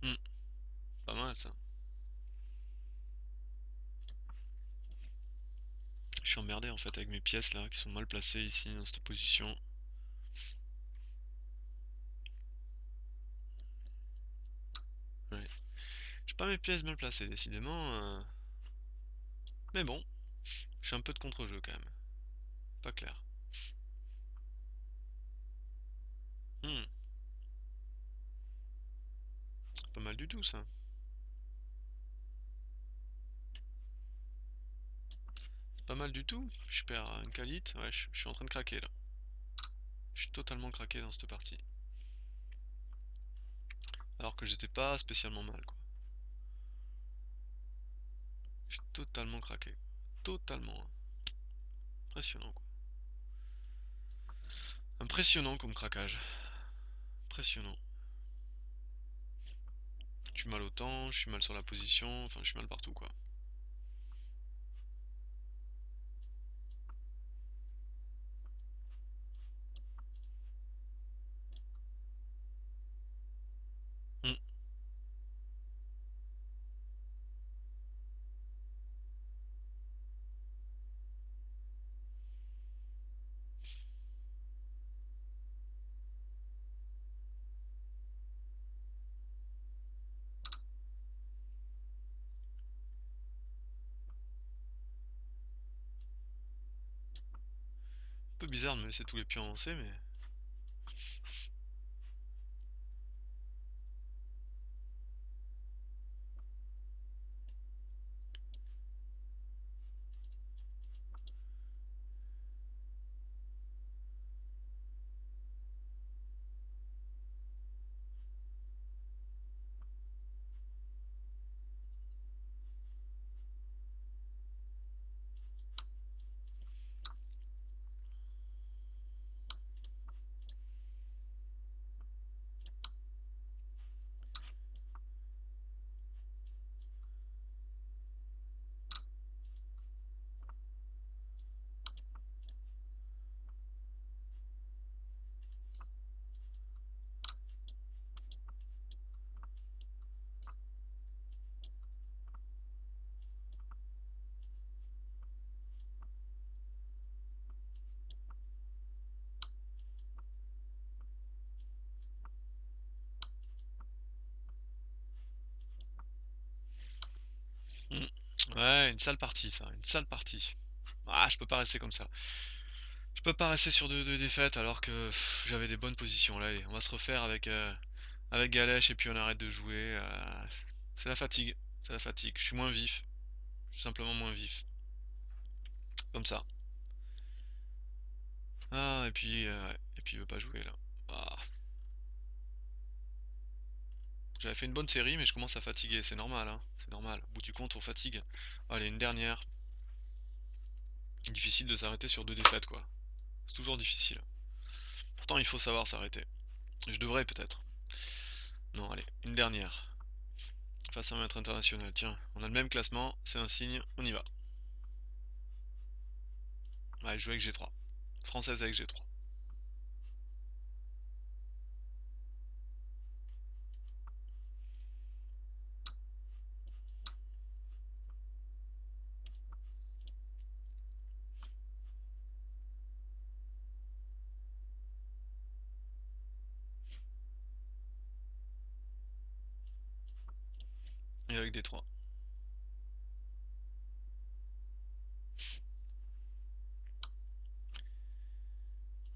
Hmm, pas mal ça. Je suis emmerdé en fait avec mes pièces là qui sont mal placées ici dans cette position. Ouais. J'ai pas mes pièces mal placées décidément. Mais bon, j'ai un peu de contre-jeu quand même. Pas clair. Hmm, pas mal du tout ça. C'est pas mal du tout. Je perds une qualité. Ouais, je suis en train de craquer là. Je suis totalement craqué dans cette partie. Alors que j'étais pas spécialement mal quoi. Je suis totalement craqué. Totalement, hein. Impressionnant quoi. Impressionnant comme craquage. Impressionnant. Je suis mal au temps, je suis mal sur la position, enfin je suis mal partout quoi. Un peu bizarre de me laisser tous les pions avancés, mais... Hmm. Ouais, une sale partie ça, une sale partie. Ah, je peux pas rester comme ça. Je peux pas rester sur deux défaites alors que j'avais des bonnes positions. Là, allez, on va se refaire avec Galèche et puis on arrête de jouer. C'est la fatigue, c'est la fatigue. Je suis moins vif, je suis simplement moins vif. Comme ça. Ah, et puis il veut pas jouer là. Ah, j'avais fait une bonne série, mais je commence à fatiguer. C'est normal, hein. C'est normal. Au bout du compte, on fatigue. Allez, une dernière. Difficile de s'arrêter sur deux défaites, quoi. C'est toujours difficile. Pourtant, il faut savoir s'arrêter. Je devrais peut-être. Non, allez, une dernière. Face à un maître international. Tiens, on a le même classement, c'est un signe, on y va. Allez, jouer avec G3. Française avec G3. Et avec D3.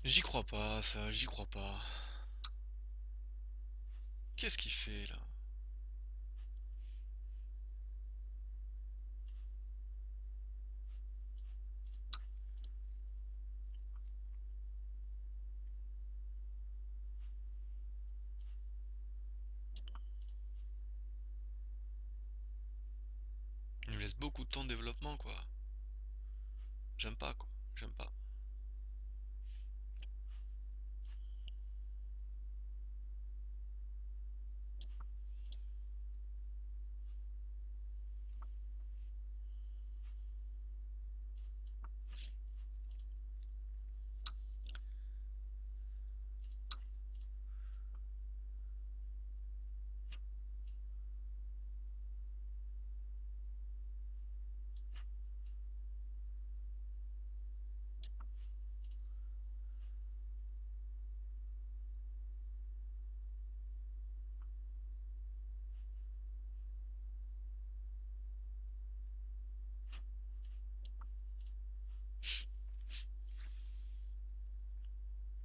J'y crois pas, ça, j'y crois pas. Qu'est-ce qu'il fait là? Il me laisse beaucoup de temps de développement, quoi. J'aime pas, quoi. J'aime pas.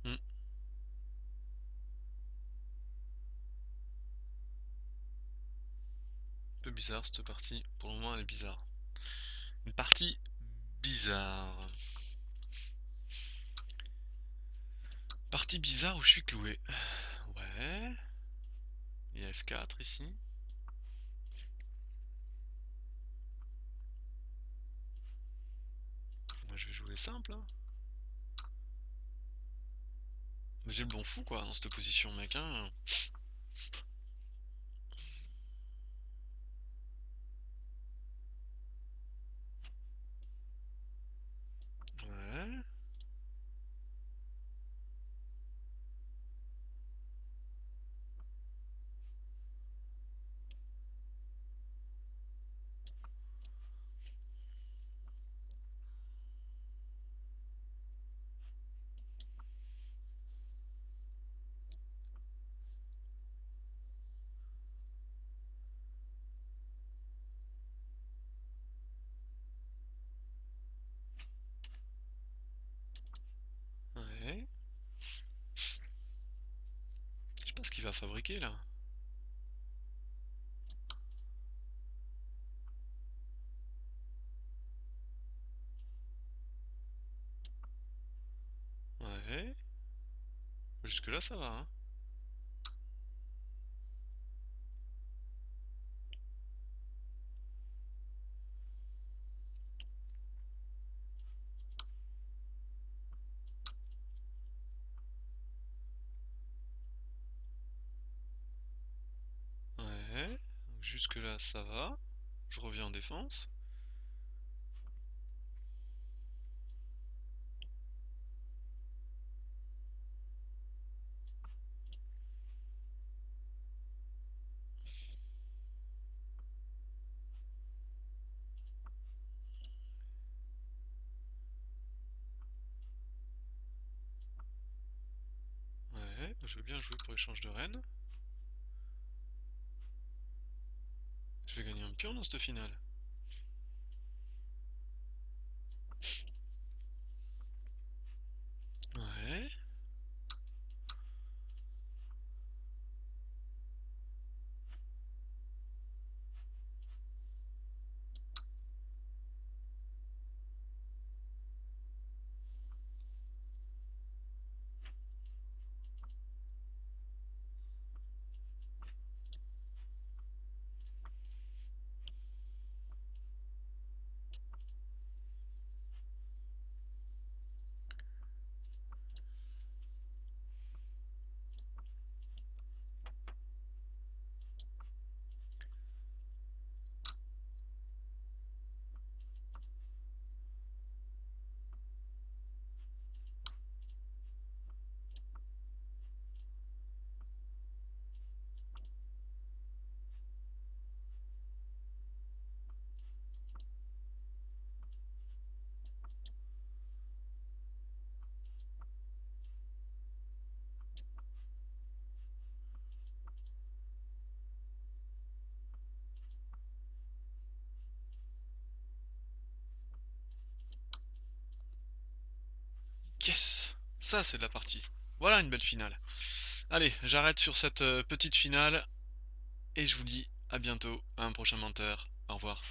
Hmm. Un peu bizarre cette partie. Pour le moment, elle est bizarre. Une partie bizarre. Partie bizarre où je suis cloué. Ouais. Il y a F4 ici. Moi, je vais jouer simple, hein. Mais j'ai le bon fou, quoi, dans cette position, mec, hein. Ouais. va fabriquer là? Ouais. Jusque là ça va, hein. Ouais. Jusque là ça va. Je reviens en défense. Ouais, je veux bien jouer pour l'échange de reine. Je vais gagner un pion dans cette finale. Ouais. Yes! Ça c'est de la partie. Voilà une belle finale. Allez, j'arrête sur cette petite finale et je vous dis à bientôt à un prochain menteur. Au revoir.